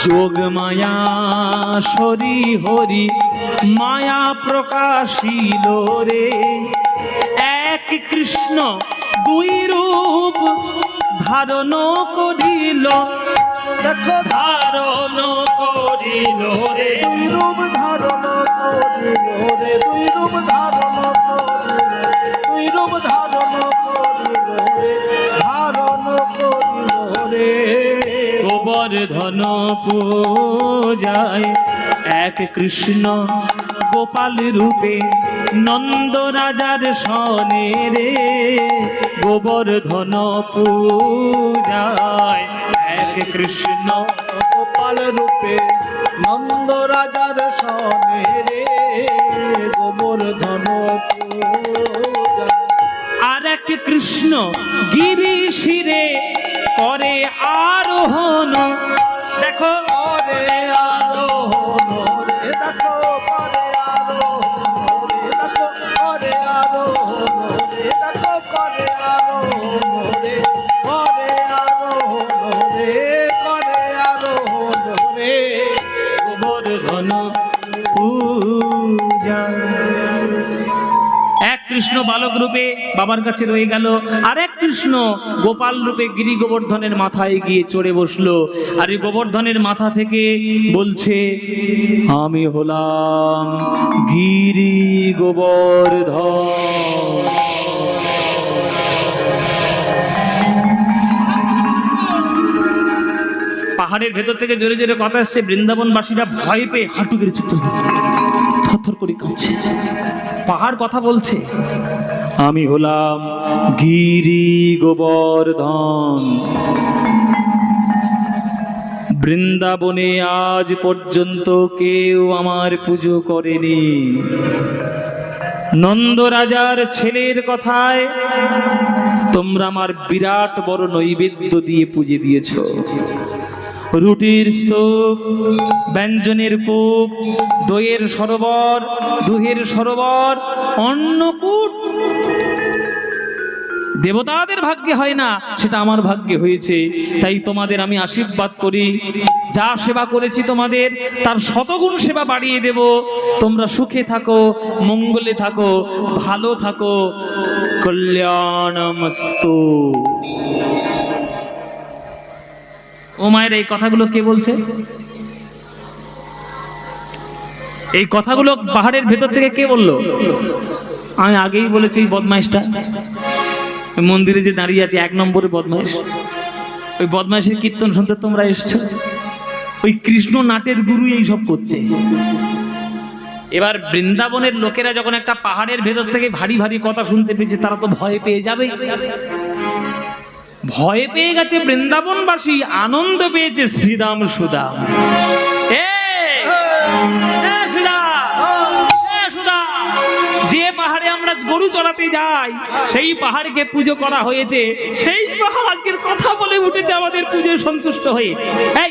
যোগ মায়া সরি হরি মায়া প্রকাশিল রে, এক কৃষ্ণ দুই রূপ ধারণ করিল, দেখো ধারণ করিল রে, দুই রূপ ধারণ করিল রে, দুই রূপ ধারণ করিল, দুই রূপ ধারণ করিল রে, ধারণ করিল রে গোবর্ধন পূজায়। এক কৃষ্ণ গোপাল রূপে নন্দ রাজার সনে রে, গোবর্ধন পূজায়। এক কৃষ্ণ গোপাল রূপে নন্দ রাজার সনে রে, গোবর্ধন পূজা। আর এক কৃষ্ণ গিরি শিরে করে আরোহণ, দেখো করে আরোহণ রে, ধন পূজা। এক কৃষ্ণ বালক রূপে বাবার কাছে রয়ে গেল, আর এক কৃষ্ণ গোপাল রূপে গিরি গোবর্ধনের মাথায় গিয়ে চড়ে বসলো। আর এই গোবর্ধনের মাথা থেকে বলছে, আমি হলাম গিরি গোবর্ধন। পাহাড়ের ভেতর থেকে জোরে জোরে কথা আসছে। বৃন্দাবনবাসীরা ভয় পেয়ে হাঁটু গেড়ে চুপ থরথর করে কাঁপছে। পাহাড় কথা বলছে, আমি হলাম গিরি গোবর্ধন। বৃন্দাবনে আজ পর্যন্ত কেউ আমার পুজো করেনি। নন্দ রাজার ছেলের কথায় তোমরা আমার বিরাট বড় নৈবেদ্য দিয়ে পুজো দিয়েছো। রুটির স্তূপ, ব্যঞ্জনের কূপ, দইয়ের সরোবর, দুধের সরোবর, অন্নকূট। দেবতাদের ভাগ্যে হয় না, সেটা আমার ভাগ্যে হয়েছে। তাই তোমাদের আমি আশীর্বাদ করি, যা সেবা করেছি তোমাদের তার শতগুণ সেবা বাড়িয়ে দেব। তোমরা সুখে থাকো, মঙ্গলে থাকো, ভালো থাকো, কল্যাণমস্তু। ও মায়ের, এই কথাগুলো কে বলছে? এই কথাগুলো পাহাড়ের ভেতর থেকে কে বললো? আমি আগেই বলেছি, এই বদমাইশটা মন্দিরে যে দাঁড়িয়ে আছে, এক নম্বরে বদমাইশ। ওই বদমাইশের কীর্তন শুনতে তোমরা এসছো। ওই কৃষ্ণ নাটের গুরু এই সব করছে। এবার বৃন্দাবনের লোকেরা যখন একটা পাহাড়ের ভেতর থেকে ভারী ভারী কথা শুনতে পেয়েছে, তারা তো ভয় পেয়ে যাবে। ভয় পেয়ে গেছে বৃন্দাবনবাসী, আনন্দ পেয়েছে শ্রীরাম সুদাম। যে পাহাড়ে আমরা গরু চড়াতে যাই, সেই পাহাড়কে পুজো করা হয়েছে। সেই পাহাড় আজকের কথা বলে উঠেছে আমাদের পুজোয় সন্তুষ্ট হয়ে। এই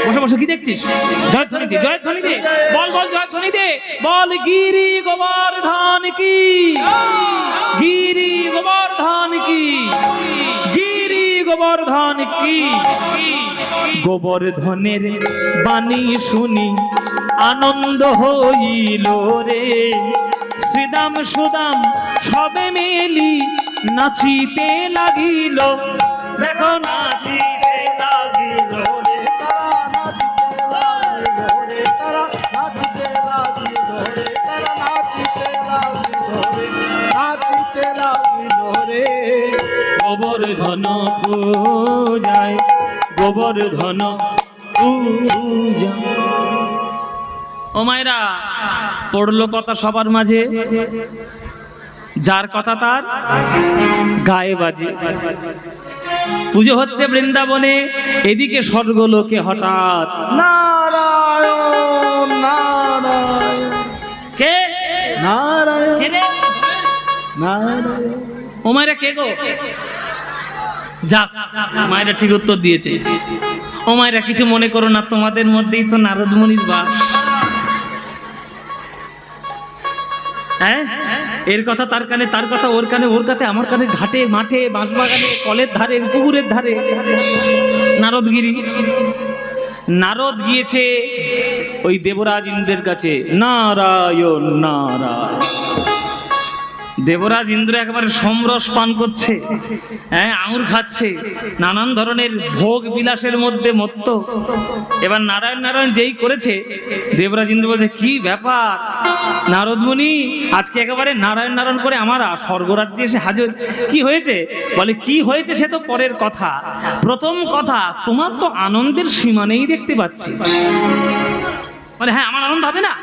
বসে বসে কি দেখছিস? জয়ধ্বনি দে, জয়ধ্বনি দে, বল বল, জয়ধ্বনি দে, বল গিরি গোবর্ধন কি, গিরি গোবর্ধন কি, গিরি গোবর্ধন কি। গোবর্ধনের বাণী শুনি আনন্দ হইল রে, শ্রীদাম সুদাম সবে মেলি নাচিতে লাগিল। দেখো নাচিতে লাগিল রে, তারা নাচিতে লাগিল রে, তারা নাচিতে লাগিল রে, নাচিতে লাগিল রে। গোবর্ধন পূজায়, গোবর্ধন পূজা। ও মায়েরা, পড়লো কথা সবার মাঝে, যার কথা তার গায়ে বাজে। পুজো হচ্ছে বৃন্দাবনে, এদিকে স্বর্গলোকে হঠাৎ নারায়ণ নারায়ণ, কে নারায়ণ কে রে? নারায়ণ। ও মায়েরা, কে গো? যাক, মায়েরা ঠিক উত্তর দিয়েছে। ও মায়েরা, কিছু মনে করো না, তোমাদের মধ্যেই তো নারদ মুনির বাস। হ্যাঁ, এর কথা তার কানে, তার কথা ওর কানে, ওর কাছে আমার কানে, ঘাটে মাঠে বাঁশবাগানে কলের ধারে পুকুরের ধারে নারদগিরি। নারদ গিয়েছে ওই দেবরাজ ইন্দ্রের কাছে, নারায়ণ নারায়ণ। দেবরাজ ইন্দ্র একেবারে সমরস পান করছে, হ্যাঁ, আঙুর খাচ্ছে, নানান ধরনের ভোগ বিলাসের মধ্যে মত্ত। এবার নারায়ণ নারায়ণ যেই করেছে, দেবরাজ ইন্দ্র বলছে, কি ব্যাপার নারদ মুনি, আজকে একেবারে নারায়ণ নারায়ণ করে আমার স্বর্গরাজ্যে এসে হাজির, কি হয়েছে? বলে, কি হয়েছে সে তো পরের কথা, প্রথম কথা তোমার তো আনন্দের সীমা নেই দেখতে পাচ্ছি। বলে, হ্যাঁ, আমার আনন্দ হবে না?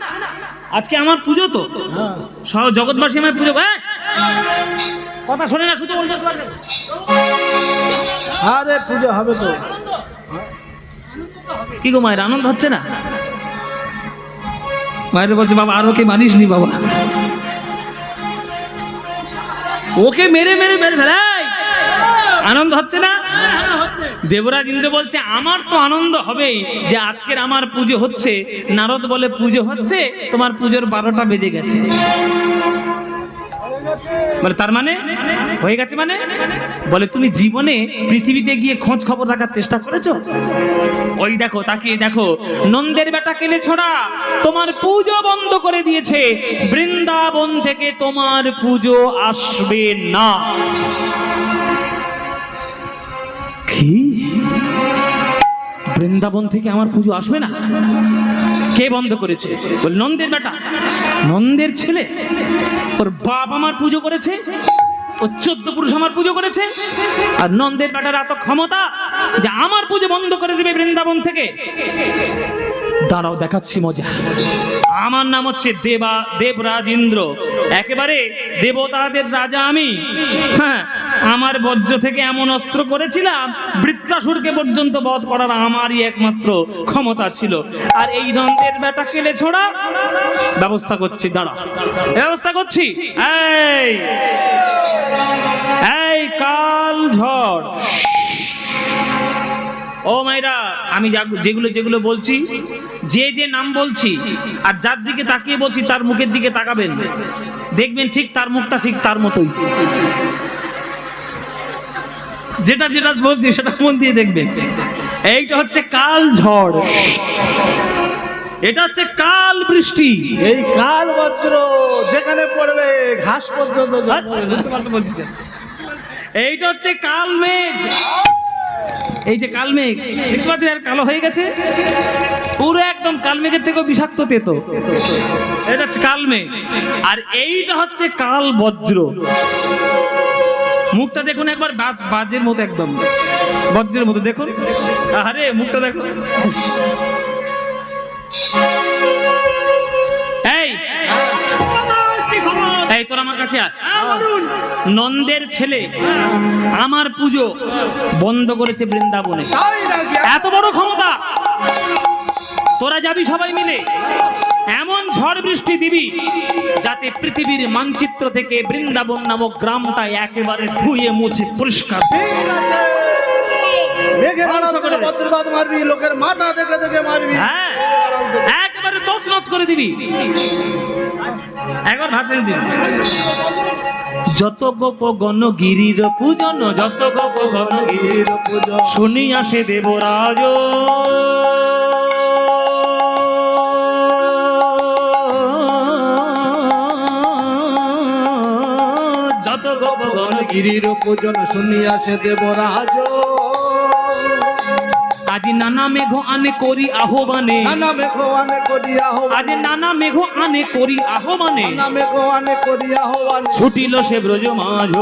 আজকে আমার পুজো, তো জগৎবাসী আমার পুজো। কথা শোনে না, শুধু আরে পুজো হবে তো। কি গো মায়ের, আনন্দ হচ্ছে না? মায়ের বলছে, বাবা আর ওকে মানিস নি বাবা, ওকে মেরে মেরে মেরে ফেলাই, আনন্দ হচ্ছে না? দেবরাজ ইন্দ্র বলছে, আমার তো আনন্দ হবেই যে আজকের আমার পুজো হচ্ছে। নারদ বলে, পুজো হচ্ছে? তোমার পুজোর 12টা বেজে গেছে। বলে তার মানে হয়ে গেছে মানে, বলে তুমি জীবনে পৃথিবীতে গিয়ে খোঁজ খবর রাখার চেষ্টা করেছো? ওই দেখো, তাকিয়ে দেখো, নন্দের বেটা কেলে ছোড়া তোমার পুজো বন্ধ করে দিয়েছে, বৃন্দাবন থেকে তোমার পুজো আসবে না। কি? বৃন্দাবন থেকে আমার পুজো আসবে না? কে বন্ধ করেছে? বল নন্দের বেটা, নন্দের ছেলে, ওর বাপ আমার পুজো করেছে, ও 14 পুরুষ আমার পুজো করেছে, আর নন্দের বেটার এত ক্ষমতা যে আমার পুজো বন্ধ করে দিবে বৃন্দাবন থেকে। দাঁড়াও দেখাচ্ছি মজা। আমার নাম হচ্ছে দেবরাজ ইন্দ্র, একেবারে দেবতাদের রাজা আমি। হ্যাঁ, আমার বজ্র থেকে এমন অস্ত্র করেছিলাম বৃত্রাসুরকে পর্যন্ত বধ করার আমারই একমাত্র ক্ষমতা ছিল। আর এই নন্দের বেটা কেলে ছোড়া ব্যবস্থা করছি, দাঁড়া ব্যবস্থা করছি। এই কাল ঝড়, ও মাইরা, আমি যেগুলো যেগুলো বলছি, যে যে নাম বলছি আর যার দিকে তাকিয়ে বলছি তার মুখের দিকে তাকাবেন, দেখবেন ঠিক তার মুখটা ঠিক তার মতোই। যেটা যেটা বলছি সেটা মন দিয়ে দেখবেন। এইটা হচ্ছে কাল ঝড়, এটা হচ্ছে কাল বৃষ্টি, এই কাল বজ্র যেখানে পড়বে ঘাস পর্যন্ত জন্মাবে না। এইটা হচ্ছে কাল মেঘ, এই যে কাল মেঘ দেখতে পাচ্ছি আর কালো হয়ে গেছে, পুরো একদম কাল মেঘের থেকেও বিষাক্ত তেতো, এটা হচ্ছে কাল মেঘ। আর এইটা হচ্ছে কাল বজ্র। মুখটা দেখুন একবার, বাজের মতো, একদম বজ্রের মতো দেখুন। আরে মুখটা দেখুন। এই তোর আমার কাছে আস। নন্দের ছেলে আমার পুজো বন্ধ করেছে বৃন্দাবনে, এত বড় ক্ষমতা। তোরা যাবি সবাই মিলে, এমন ঝড় বৃষ্টি দিবি যাতে পৃথিবীর মানচিত্র থেকে বৃন্দাবন নামক গ্রামটা একেবারে ধুয়ে মুছে পরিষ্কার। বজ্রপাত মারবি, লোকের মাথা দেখে দেখে মারবি, হ্যাঁ একেবারে তছনছ করে দিবি। একবার ভাষণ দিবি, যত গোপ গণ গিরির পূজন, যত গোপ গণ গিরির পূজন, শুনিয়া সে দেবরাজ, যত গোপ গণ গিরির পূজন শুনিয়া সে দেবরাজ, আজি নানা মেঘ আনে করি আহ্বানে, নানা মেঘ আনে করি আহ্বানে, আজি নানা মেঘ আনে করি আহ্বানে, নানা মেঘ আনে করি আহ্বানে, ছুটিল সে ব্রজ মাঝ,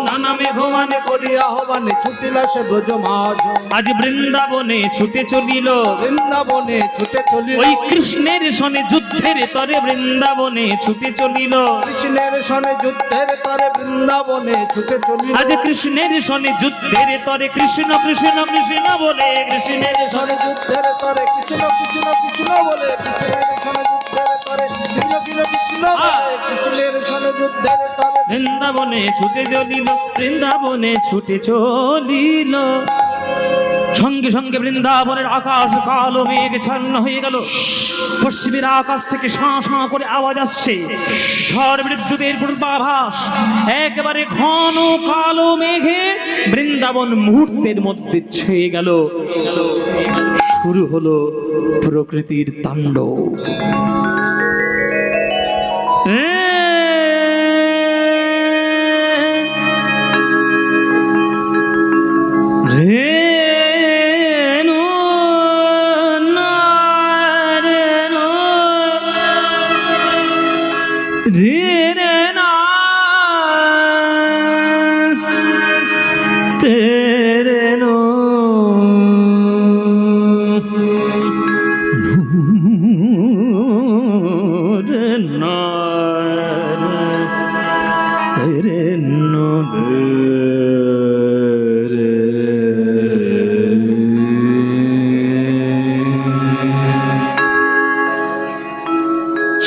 নানা মেঘ আনে করি আহ্বানে, ছুটিল সে ব্রজ মাঝ, আজ বৃন্দাবনে ছুটে চলিল, বৃন্দাবনে ছুটে চলিল, ওই কৃষ্ণের সনে যুদ্ধের তরে বৃন্দাবনে ছুটে চলিল, কৃষ্ণের সনে যুদ্ধের তরে বৃন্দাবনে ছুটে চলিল, আজ কৃষ্ণের সনে যুদ্ধের তরে কৃষ্ণ কৃষ্ণ কৃষ্ণ বলে, কৃষ্ণের সনে যুদ্ধের তরে কৃষ্ণ কৃষ্ণ কৃষ্ণ বলে, কৃষ্ণের সনে যুদ্ধের তরে কৃষ্ণ কৃষ্ণ কৃষ্ণ বলে, কৃষ্ণের সনে যুদ্ধের তরে বৃন্দাবনে ছুটে চলিল, বৃন্দাবনে ছুটে চলিল। সঙ্গে সঙ্গে বৃন্দাবনের আকাশ কালো মেঘ ছন্ন হয়ে গেল। পশ্চিমের আকাশ থেকে শাঁ শাঁ করে আওয়াজ আসছে, ঝড় বিদ্যুতের পূর্বাভাস। একেবারে ঘন কালো মেঘে বৃন্দাবন মুহূর্তের মধ্যে ছেয়ে গেল। শুরু হলো প্রকৃতির তাণ্ডব।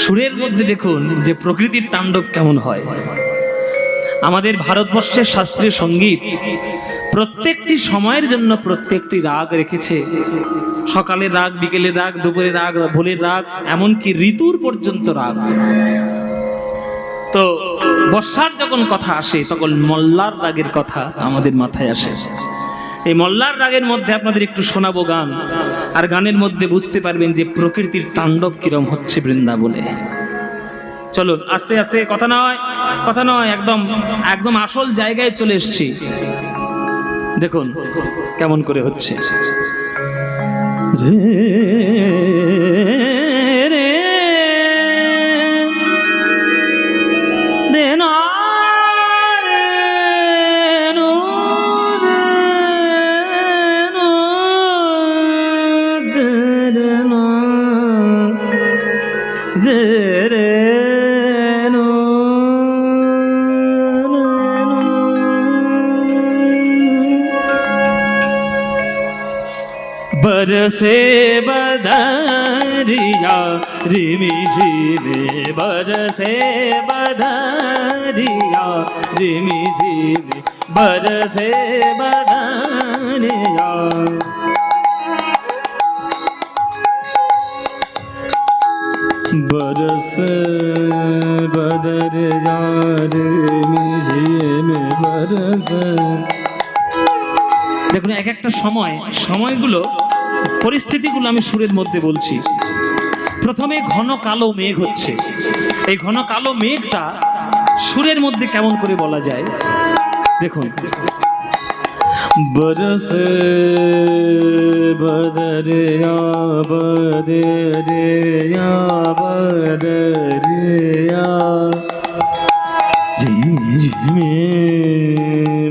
সুরের মধ্যে দেখুন যে প্রকৃতির তাণ্ডব কেমন হয়। আমাদের ভারতবর্ষের শাস্ত্রীয় সঙ্গীত প্রত্যেকটি সময়ের জন্য প্রত্যেকটি রাগ রেখেছে। সকালের রাগ, বিকেলের রাগ, দুপুরের রাগ, ভোরের রাগ, এমনকি ঋতুর পর্যন্ত রাগ। তো বর্ষার যখন কথা আসে তখন মল্লার রাগের কথা আমাদের মাথায় আসে। এই মল্লার রাগের মধ্যে আপনাদের একটু শোনাবো গান, আর গানের মধ্যে বুঝতে পারবেন যে প্রকৃতির তাণ্ডব কিরম হচ্ছে বৃন্দাবনে। চলো আস্তে আস্তে, কথা নয়, একদম একদম আসল জায়গায় চলে এসেছি। দেখুন কেমন করে হচ্ছে। बरसे बदरिया रिमी झिमे, बरसे बदरिया रिमी झिमे, बरसे बदरिया। बरस बदरिया रिमी झिमे, बरस। দেখুন এক একটা সময়গুলো পরিস্থিতিগুলো আমি সুরের মধ্যে বলছি। প্রথমে ঘন কালো মেঘ হচ্ছে, এই ঘন কালো মেঘটা সুরের মধ্যে কেমন করে বলা যায় দেখুন। बरस बदरिया बदरिया बदरिया झिमी झिमी,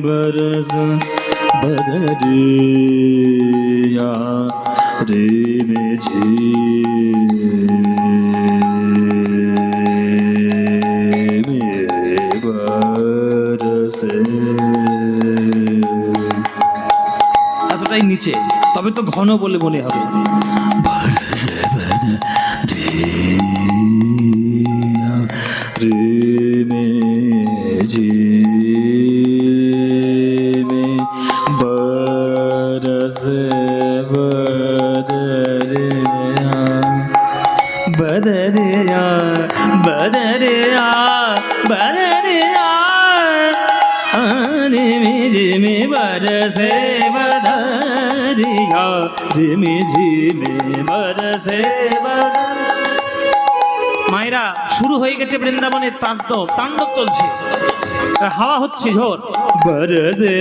बरस बदरिया रिमी झिमे, बरसे। এতটাই নিচে, তবে তো ঘন বলে মনে হবে। बरसे बदरिया रिमी झिमे, बरसे बदरिया बदरिया बदरिया बदरिया रिमी झिमे, बरसे बदरिया रिमी झिमे, बरसे बदरिया। মায়েরা শুরু হয়ে গেছে বৃন্দাবনে তাণ্ডব চলছে, হাওয়া হচ্ছে ঝড়। बरसे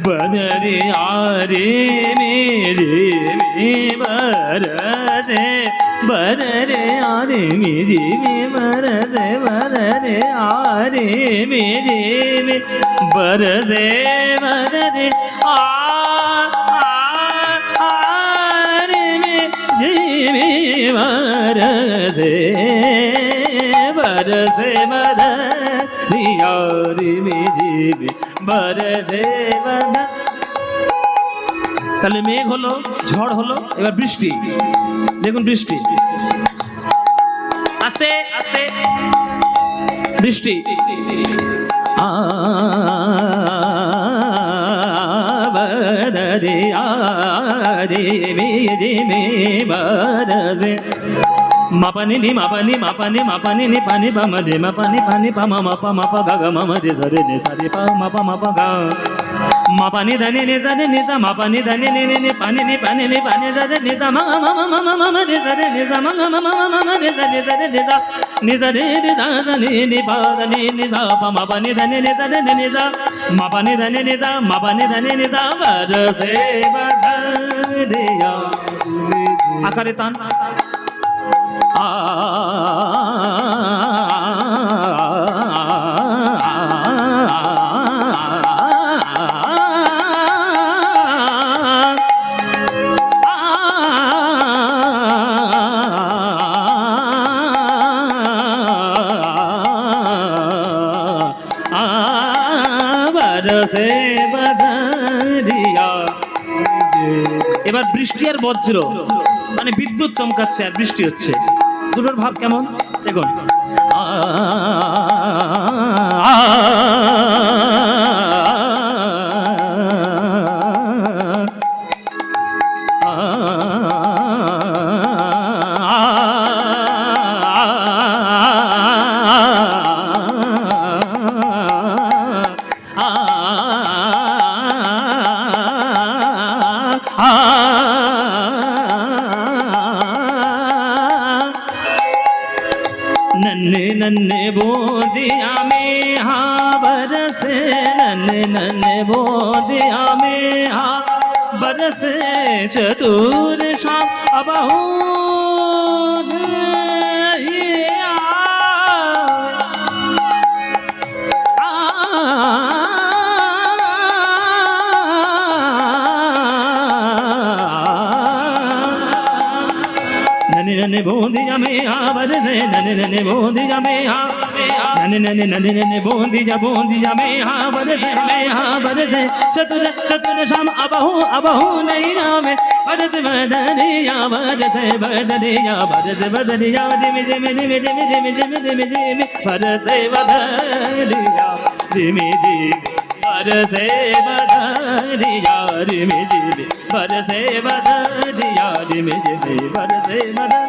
बदरिया रिमी झिमे, बरसे बदरिया रिमी झिमे, बरसे बदरिया रिमी झिमे, बरसे बदरिया रिमी झिमे, बरसे बरसे बदरिया रिमी झिमे, बरसे बदरिया। তাহলে মেঘ হলো, ঝড় হলো, এবার বৃষ্টি। দেখুন বৃষ্টি, আস্তে আস্তে বৃষ্টি। बदरिया रिमी झिमे, बरसे मापानी नि मापानी मापानी मापानी नि पानी पा मरे मापानी पानी पा मा पा गा गा मा रे सा रे ने सा रे पा मा पा गा मापानी धनी नि सा रे नि सा मापानी धनी नि नि पानी नि पानी सा रे नि सा मा रे सा रे नि सा मा रे सा रे सा रे नि सा रे सा नि पा नि सा पा मा पानी धनी नि सा रे नि सा मापानी धनी नि सा मापानी धनी नि सा बरसे बदरिया আকারে টান। बरसे बदरिया। এবার বৃষ্টি আর বজ্র, মানে বিদ্যুৎ চমকাচ্ছে আর বৃষ্টি হচ্ছে, দুটোর ভাব কেমন দেখুন। नन्हे नन्हे बूंदिया में हाँ बरसे नन्हे नन्हे बूंदिया में हाँ बरसे चतुर शाम अबहू नन्हे बूंदिया में हाँ बरसे नन्हे बूंदिया में हाँ नन्हे बूंदिया में हाँ बरसे चतुर चतुर शाम अबहू नैया में बरसे बदरिया बरसे बदरिया बरसे बदरिया gym gym gym gym gym gym gym gym बरसे बदरिया जिम जिम बरसे बदरिया जिम जिम बरसे बदरिया जिम जिम बरसे बदरिया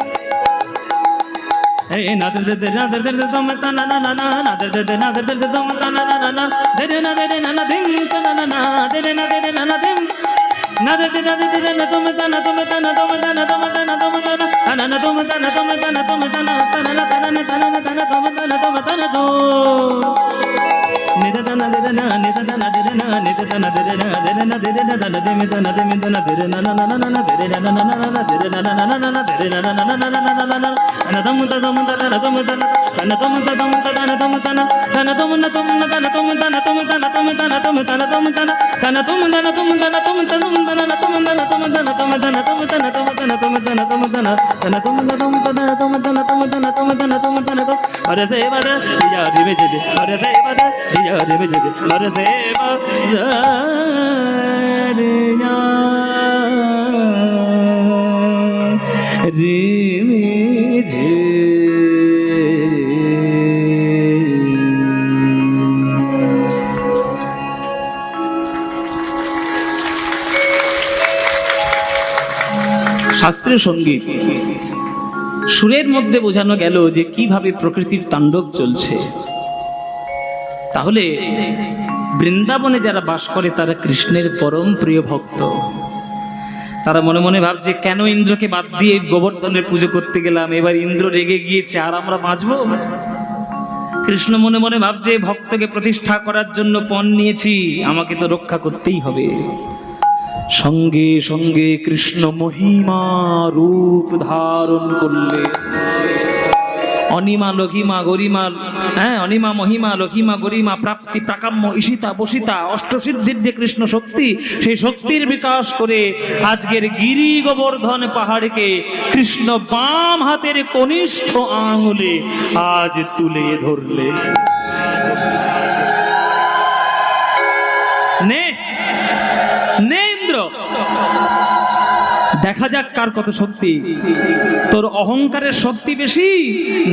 Hey, another the শাস্ত্রীয় সঙ্গীত সুরের মধ্যে বোঝানো গেল যে কিভাবে প্রকৃতির তাণ্ডব চলছে। তাহলে বৃন্দাবনে যারা বাস করে তারা কৃষ্ণের পরম প্রিয় ভক্ত। তারা মনে মনে ভাবছে কেন ইন্দ্রকে বাদ দিয়ে গোবর্ধনের পুজো করতে গেলাম, এবার ইন্দ্র রেগে গিয়েছে আর আমরা বাঁচবো। কৃষ্ণ মনে মনে ভাবছে ভক্তকে প্রতিষ্ঠা করার জন্য পণ নিয়েছি, আমাকে তো রক্ষা করতেই হবে। সঙ্গে সঙ্গে কৃষ্ণ মহিমা রূপ ধারণ করলে অনিমা লঘিমা গরিমা, অনিমা মহিমা লঘিমা গরিমা প্রাপ্তি প্রাকাম্য ঈশিতা বসিতা অষ্টসিদ্ধির যে কৃষ্ণ শক্তি, সেই শক্তির বিকাশ করে আজকের গিরি গোবর্ধন পাহাড়কে কৃষ্ণ বাম হাতের কনিষ্ঠ আঙুলে আজ তুলে ধরলে। নে ইন্দ্র, দেখা যাক কার কত শক্তি। তোর অহংকারের শক্তি বেশি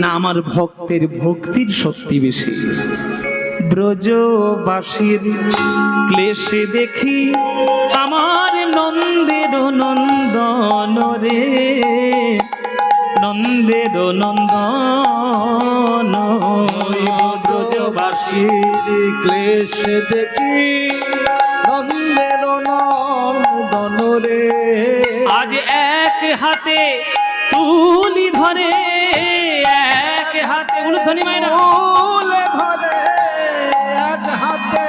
না আমার ভক্তের ভক্তির শক্তি বেশি? ব্রজবাসীর ক্লেশে দেখি আমার নন্দের নন্দন রে, নন্দের নন্দন। ব্রজবাসীর ক্লেশ দেখি নন্দের নন্দন রে, আজ এক হাতে তুলি ধরে, এক হাতে উলুধ্বনি মায়েরা তুলে ধরে, এক হাতে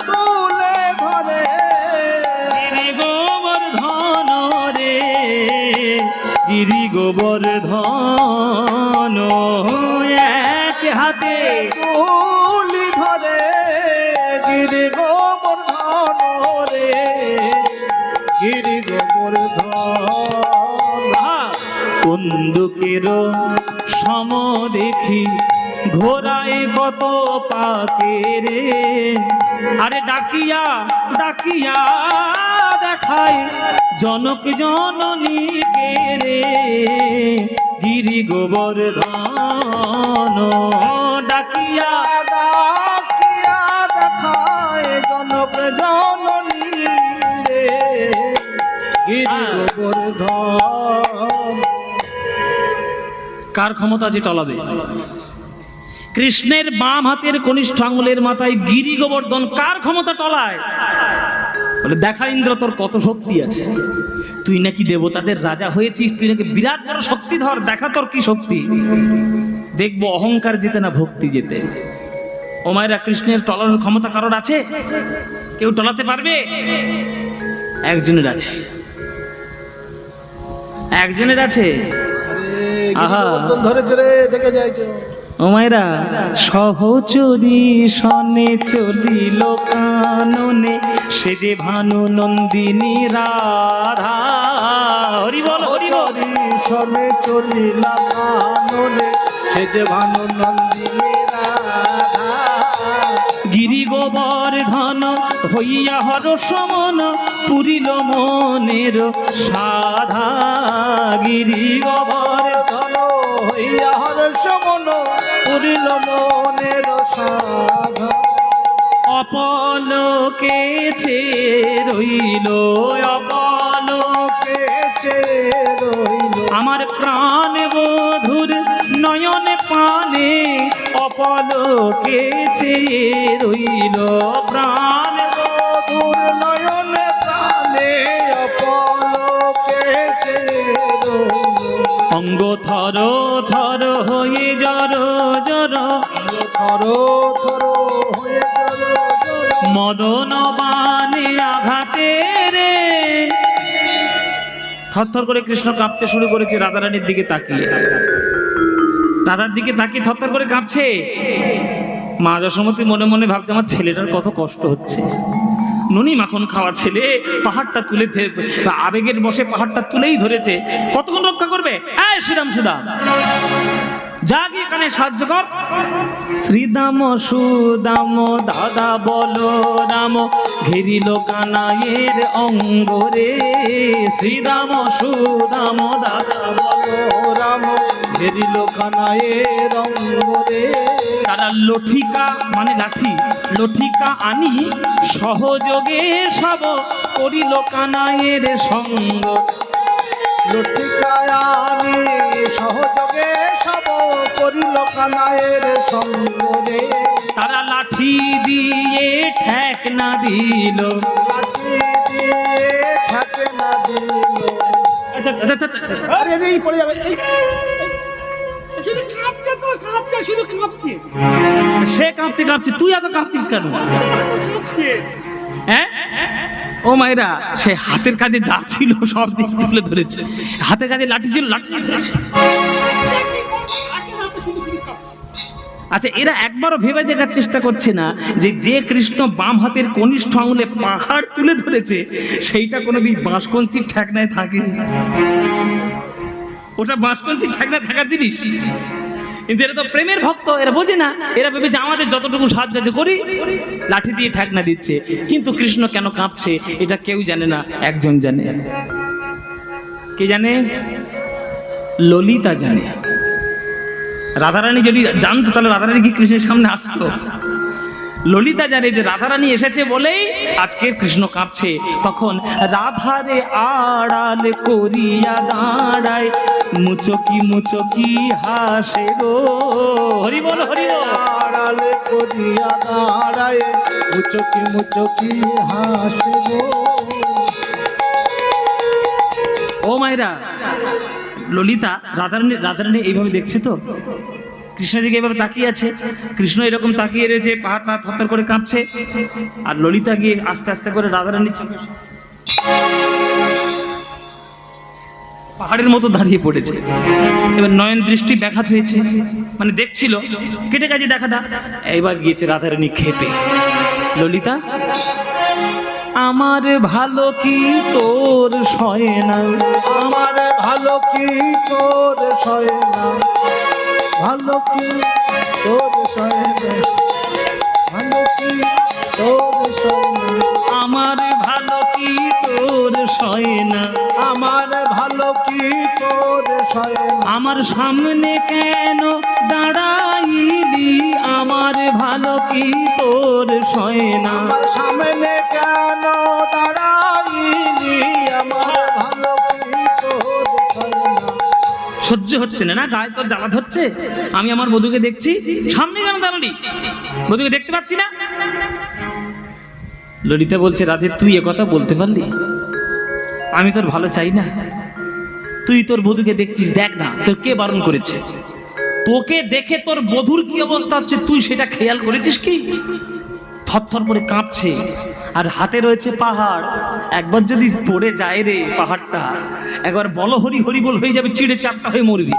তুলে ধরে গিরি গোবর্ধন রে, গিরি গোবর্ধন। এক হাতে তুলি ধরে গিরি গোবর্ধন রে, গিরি গোবর্ধন। কুন্দুকের সম দেখি ঘোড়ায় কত পাকে রে, আরে ডাকিয়া ডাকিয়া দেখায় জনক জননীকে রে, গিরি গোবর্ধন। ডাকিয়া ডাকিয়া দেখায় জনক জননী রে, গিরি গোবর্ধন। কার ক্ষমতা যে টলাবে? কৃষ্ণের বাম হাতের কনিষ্ঠ আঙ্গুলের মাথায় গিরি গোবর্ধন কার ক্ষমতা টলায়? বলে দেখা ইন্দ্র তোর কত শক্তি আছে, তুই নাকি দেবতাদের রাজা হয়েছিস, তুই নাকি বিরাট বড় শক্তিধর, দেখা তোর কি শক্তি। দেখবো অহংকার যেতে না ভক্তি যেতে। ও মায়েরা, কৃষ্ণের টলানোর ক্ষমতা কারোর আছে? কেউ টলাতে পারবে? একজনের আছে, একজনের আছে। আহা। বন্ধন ধরেছে রে, দেখে যাইছে। ও মায়েরা, সহচরী সনে চলিল কাননে, সে যে ভানু নন্দিনী রাধা। হরি বল, হরি বল। সনে চলিলা কাননে, সে যে ভানু নন্দিনী রাধা। গিরি গোবর্ধন হইয়া হর সমন, পুরিল মনের সাধা। গিরি ধন হইয়া হর সমন, পুরিল মনের সাধা। অপলোকে চে রইল, অপলোকে কেছে রইল আমার প্রাণ বধুর নয়ন পানে, অপলোকে চে রইল প্রাণ। মধুর নয়ন প্রাণে, অপলোকেছে রইল। অঙ্গ থর থর হয়ে জর জর, থর থর হয়ে গেল জল। মদন বানে আঘাতে রে। থরথর করে কৃষ্ণ কাঁপতে শুরু করেছে রাধারানীর দিকে তাকিয়ে। রাধার দিকে তাকিয়ে থরথর করে কাঁপছে। মা যশোমতী মনে মনে ভাবছে, আমার ছেলেটার কত কষ্ট হচ্ছে। নুনি মাখন খাওয়া ছেলে পাহাড়টা তুলে আবেগের বসে পাহাড়টা তুলেই ধরেছে। কতক্ষণ রক্ষা করবে? এই শ্রীরাম, সুদাম, যা গিয়ে কানে সাহায্য কর। শ্রীদাম সুদাম দাদা বলো রাম, ঘেরিল কানাইয়ের অঙ্গরে। শ্রীদাম সুদাম দাদা বলো রাম ঘেরিল কানাইয়ের অঙ্গরে। তারা লঠিকা মানে লাঠি, লঠিকা আনি সহযোগে সব করিল কানাইয়ের সঙ্গ। লঠিকায় আনি সহযোগে সব করিল কানাইয়ের সঙ্গরে। তারা লাঠি দিয়ে ঠেক না দিল। লাঠি দিয়ে ঠেকে না দিল। আরে এই পড়ে যাবে। এই শুধু কাঁপছে তো কাঁপছে, শুধু কাঁপছে সে কাঁপছে কাঁপছে, তুই এত কাঁপছিস কেন? কাঁপছে। হ্যাঁ, ও মায়েরা, সে হাতের কাজে যা ছিল সব দিক তুলে ধরেছে। হাতের কাজে লাঠি ছিল, লাঠি ধরেছে। আচ্ছা, এরা একবারও ভেবে দেখার চেষ্টা করছে না যে যে কৃষ্ণ বাম হাতের কনিষ্ঠ আঙুলে পাহাড় তুলে ধরেছে, সেইটা কোনোদিন বাঁশকঞ্চির ঠেকনায় থাকে? ওটা বাঁশকঞ্চির ঠেকনায় থাকার জিনিস। কিন্তু এরা তো প্রেমের ভক্ত, এরা বোঝে না। এরা ভেবে যে আমাদের যতটুকু সাহায্য করি লাঠি দিয়ে ঠেকনা দিচ্ছে। কিন্তু কৃষ্ণ কেন কাঁপছে এটা কেউ জানে না, একজন জানে। কে জানে? ললিতা জানে। রাধারানী যদি জানতো তাহলে রাধারানী কি কৃষ্ণের সামনে আসতো? ললিতা জানে যে রাধারানী এসেছে বলেই আজকে কৃষ্ণ কাঁপছে। তখন রাধারে আড়াল করিয়া দাঁড়ায়, মুচকি মুচকি হাসে গো। হরি বল, হরি বল। আড়ালে করিয়া দাঁড়ায়, মুচকি মুচকি হাসিব। ও মায়েরা, ললিতা রাধারানী এইভাবে দেখছে তো, কৃষ্ণের দিকে এভাবে তাকিয়ে আছে। কৃষ্ণ এরকম তাকিয়ে রয়েছে, পাহাড়টা থরথর করে কাঁপছে। আর ললিতা গিয়ে আস্তে আস্তে করে রাধারানীর চোখে পাহাড়ের মতো দাঁড়িয়ে পড়েছে। এবার নয়ন দৃষ্টি ব্যাঘাত হয়েছে, মানে দেখছিল, কেটে গেছে দেখাটা। এবার গিয়েছে রাধারানী ক্ষেপে। ললিতা, আমার ভালো কি তোর সয় না? আমার ভালো কি তোর সয় না? ভালো কি তোর সয় না? ভালো কি তোর সয় না? আমার ভালো কি তোর সয় না? আমার ভালো কি তোর সয় না? আমার সামনে কেন দাঁড়াইলি? আমার ভালো কি তোর সয় না? আমার সামনে কেন দাঁড়াইলি? আমার ভালো কি তোর সয় না? সহ্য হচ্ছে না, না গায়ে তোর জ্বালা ধরছে। আমি আমার বধূকে দেখছি, সামনে কেন দাঁড়ালি? বধূকে দেখতে পাচ্ছি না। ললিতা বলছে, রাধে তুই একথা বলতে পারলি? আমি তোর ভালো চাই না? তুই তোর বধূকে দেখছিস, দেখ না তোর কে বারণ করেছে? তোকে দেখে তোর বধূর কি অবস্থা হচ্ছে তুই সেটা খেয়াল করেছিস কি? থরথর করে কাঁপছে আর হাতে রয়েছে পাহাড়, একবার যদি পড়ে যায় রে পাহাড়টা, একবার বল হরি হরি বল হয়ে যাবে, চিড়ে চাপটা হয়ে মরবি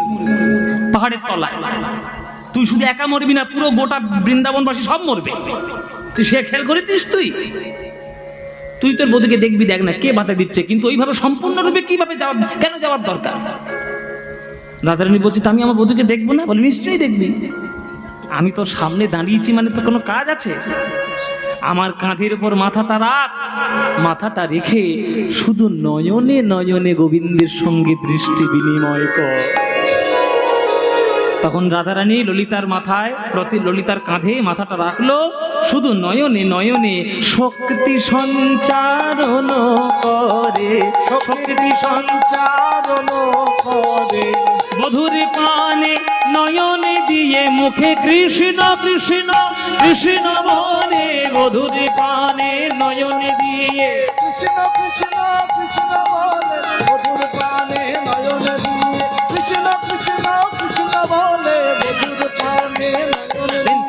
পাহাড়ের তলায়। তুই শুধু একা মরবি না, পুরো গোটা বৃন্দাবনবাসী সব মরবে। তুই সে খেয়াল করেছিস? তুই তোর বধূকে দেখবি, দেখ না কে বাধা দিচ্ছে, কিন্তু ওইভাবে সম্পূর্ণরূপে কিভাবে যাওয়ার, কেন যাওয়ার দরকার? রাধারানী বলছে আমি আমার বধূকে দেখবো না? বলে নিশ্চয়ই দেখবি, আমি তোর সামনে দাঁড়িয়েছি মানে তো কোনো কাজ আছে। আমার কাঁধের উপর মাথাটা রাখ, মাথাটা রেখে শুধু নয়নে নয়নে গোবিন্দের সঙ্গে দৃষ্টি বিনিময় কর। তখন রাধারানী ললিতার মাথায়, ললিতার কাঁধে মাথাটা রাখলো, শুধু নয়নে নয়নে শক্তি সঞ্চারণ করে, শক্তি সঞ্চারণ করে, মধুর পানে নয়নে দিয়ে মুখে কৃষ্ণ কৃষ্ণ কৃষ্ণ বলে, মধুর পানে নয়নে দিয়ে কৃষ্ণ কৃষ্ণ কৃষ্ণ বলে, মধুর প্রাণে নয়ন দিয়ে কৃষ্ণ কৃষ্ণ কৃষ্ণ বলে, মধুর প্রাণে নয়ন দিয়ে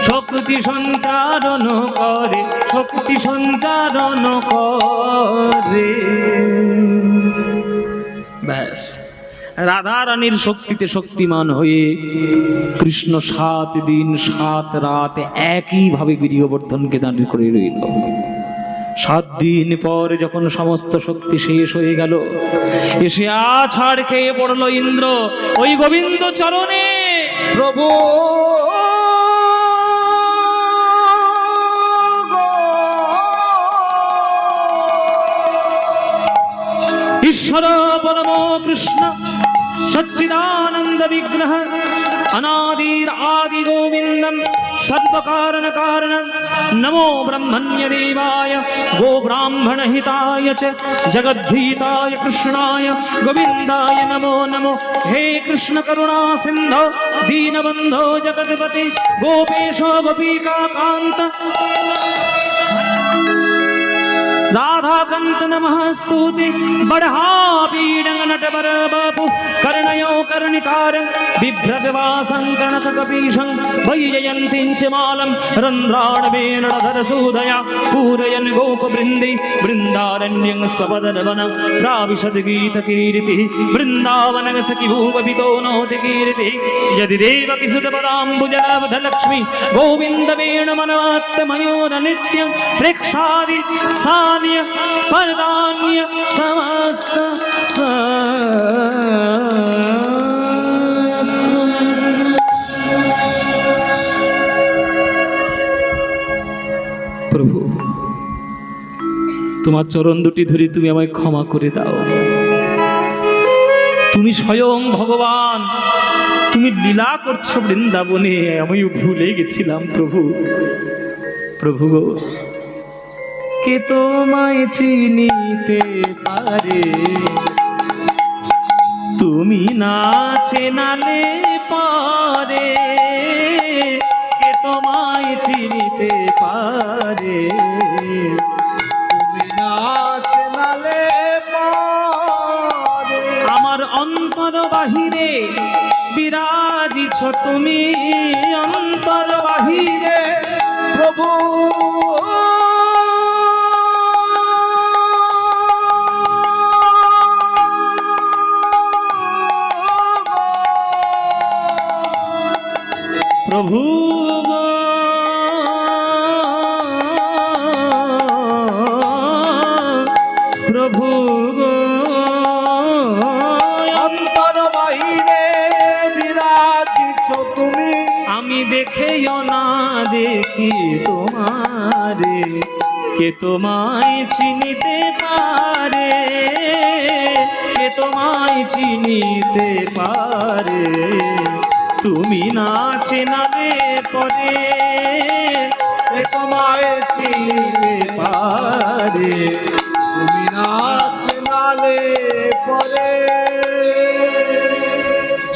শক্তি সঞ্চারণ করে, শক্তি সঞ্চারণ করে। ব্যাস, রাধারানীর শক্তিতে শক্তিমান হয়ে কৃষ্ণ 7 দিন 7 রাত একইভাবে গৃহবর্ধনকে দাঁড়িয়ে করে রইল। 7 দিন পর যখন সমস্ত শক্তি শেষ হয়ে গেল, এসে আছাড় খেয়ে পড়লো ইন্দ্র ওই গোবিন্দ চরণে। প্রভু ঈশ্বর পরম কৃষ্ণ সচ্চিদানন্দ বিগ্রহ अनादिर आदि गोविंदम सर्व कारण कारण नमो ब्रह्मण्य देवाय गो ब्राह्मण हिताय च जगद्धिताय कृष्णाय गोविंदाय नमो नमो। हे कृष्ण करुणा सिंधो दीनबंधो जगतपते गोपेशो गोपिका कांत राधा कंत नमः स्तुति बढ़ा पीडंग नटवर बापु कर्णयो कर्णिकार बिभ्रतवासं कनक कपीशं वैजयन्तीं च मालं रन्ध्राणवेण धरसूदया पूरयन् गोपवृन्दै वृन्दारण्यं स्वपदनवनं प्राविशद गीतकीर्तिः वृन्दावनं सखि भूपवितो नोति कीर्तिः यदि देवकिसुतपदाम्बुजलब्धलक्ष्मी गोविन्दमेण मनवात्तमयोर नित्यं प्रेक्षादि सान्य परदान्य समस्त প্রভু তোমার চরণ দুটি ধরে তুমি আমায় ক্ষমা করে দাও। তুমি স্বয়ং ভগবান, তুমি লীলা করছো বৃন্দাবনে, আমি ভুলে গেছিলাম প্রভু। প্রভু গো, কে তোমায় চিনিতে পারে, তুমি না চেনালে পারে, কে তোমায় চিনিতে পারে, তুমি না চেনালে পারে। আমার অন্তর বাহিরে বিরাজিছ তুমি, অন্তর বাহিরে প্রভু প্রভু গো, প্রভু গো, অন্তর বাহিরে বিরাজিছ তুমি, আমি দেখেও না দেখি তোমারে, কে তোমায় চিনিতে পারে, কে তোমায় চিনিতে পারে, তুমি না চেনালে পরে, এ তোমায় চিনিতে পারে। তুমি না চেনালে পরে।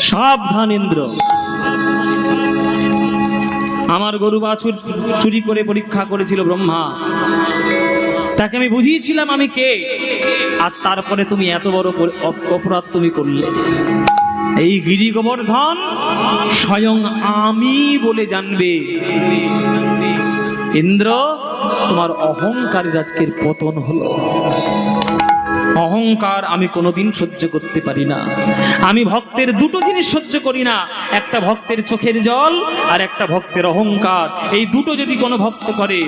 সাবধান ইন্দ্র, আমার গরু বাছুর চুরি করে পরীক্ষা করেছিল ব্রহ্মা, তাকে আমি বুঝিয়েছিলাম আমি কে, আর তারপরে তুমি এত বড় অপরাধ তুমি করলে। এই গিরি গোবর্ধন স্বয়ং আমি বলে জানবে। ইন্দ্র, তোমার অহংকারের আজকের পতন হলো। অহংকার আমি কোনোদিন সহ্য করতে পারি না। আমি ভক্তের দুটো জিনিস সহ্য করি না, একটা ভক্তের চোখের জল আর একটা ভক্তের অহংকার। এই দুটো যদি কোনো ভক্ত করে,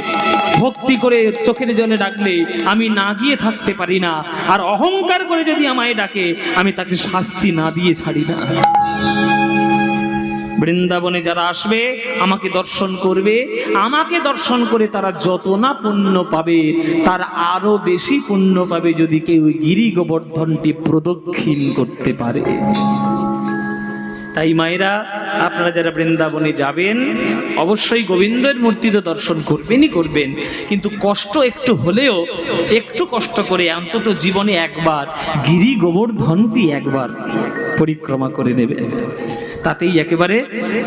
ভক্তি করে চোখের জলে ডাকলে আমি না গিয়ে থাকতে পারি না, আর অহংকার করে যদি আমায় ডাকে আমি তাকে শাস্তি না দিয়ে ছাড়ি না। বৃন্দাবনে যারা আসবে আমাকে দর্শন করবে, আমাকে দর্শন করে তারা যত না পুণ্য পাবে তার আরো বেশি পুণ্য পাবে যদি কেউ গিরি গোবর্ধনটি প্রদক্ষিণ করতে পারে। তাই মায়েরা, আপনারা যারা বৃন্দাবনে যাবেন অবশ্যই গোবিন্দের মূর্তি তো দর্শন করবেনই করবেন, কিন্তু কষ্ট একটু হলেও একটু কষ্ট করে অন্তত জীবনে একবার গিরি গোবর্ধনটি একবার পরিক্রমা করে নেবেন। তাতেই একেবারে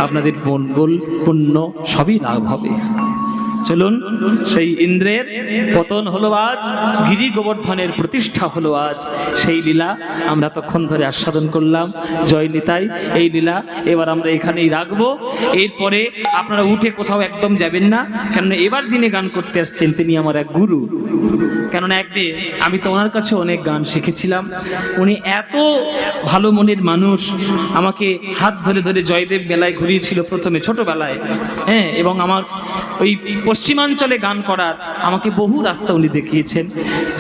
আপনাদের মঙ্গল পুণ্য সবই লাভ হবে। চলুন, সেই ইন্দ্রের পতন হলো আজ, গিরি গোবর্ধনের প্রতিষ্ঠা হলো আজ, সেই লীলা আমরা তখন ধরে আস্বাদন করলাম। জয় নিতাই। এই লীলা এবার আমরা এখানেই রাখবো। এরপরে আপনারা উঠে কোথাও একদম যাবেন না, কেননা এবার যিনি গান করতে আসছেন তিনি আমার এক গুরু। কেননা একদিন আমি তো ওনার কাছে অনেক গান শিখেছিলাম। উনি এত ভালো মনের মানুষ, আমাকে হাত ধরে ধরে জয়দেব মেলায় ঘুরিয়েছিল প্রথমে ছোটবেলায়, হ্যাঁ, এবং আমার ওই পশ্চিমাঞ্চলে গান করার আমাকে বহু রাস্তা উনি দেখিয়েছেন।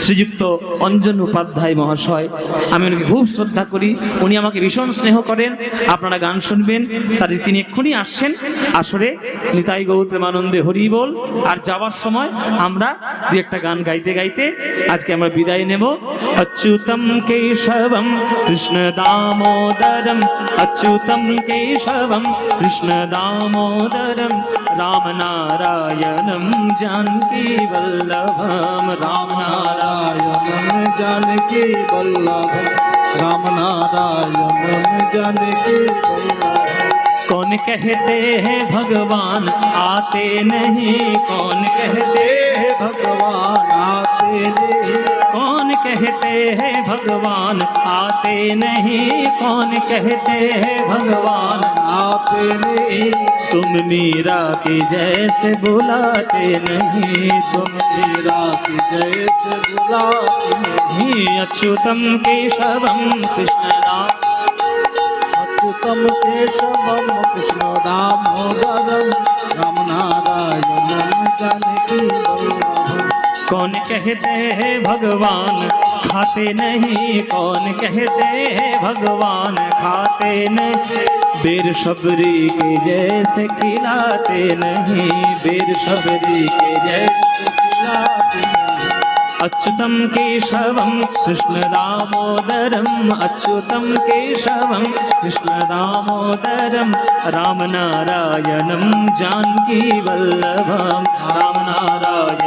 শ্রীযুক্ত অঞ্জন উপাধ্যায় মহাশয়, আমি ওনাকে খুব শ্রদ্ধা করি, উনি আমাকে ভীষণ স্নেহ করেন। আপনারা গান শুনবেন, তার তিনি এক্ষুনি আসছেন আসরে। নিতাই গৌর প্রেমানন্দে হরি বল। আর যাওয়ার সময় আমরা দু একটা গান গাইতে গাইতে আজকে আমরা বিদায় নেব। অচ্যুতম কেশবম কৃষ্ণ দামোদরম, অচ্যুতম কেশবম কৃষ্ণ দামোদরম, রাম নারায়ণম জানকী বল্লভম, রাম नारायणं जानकी वल्लभं, राम नारायणं जानकी वल्लभं। कौन कहते हैं भगवान आते नहीं, कौन कहते हे भगवान आते नहीं, कौन कहते हैं भगवान आते नहीं, कौन कहते हैं भगवान आते नहीं, तुम मीरा की जैसे बुलाते नहीं, तुम मीरा की जैसे बुलाते नहीं। ही अच्युतम केशवम कृष्ण राम, अच्युतम केशवम कृष्ण दामोदरम, राम नारायणं जानकी वल्लभं। कौन कहते हैं भगवान खाते नहीं, कौन कहते हैं भगवान खाते नहीं, बेर शबरी के जैसे खिलाते नहीं, बेर शबरी के जैसे खिलाते नहीं। अच्युतम केशवम कृष्ण दामोदरम, अच्युतम केशवम कृष्ण दामोदरम, राम नारायणं जानकी वल्लभम, राम नारायण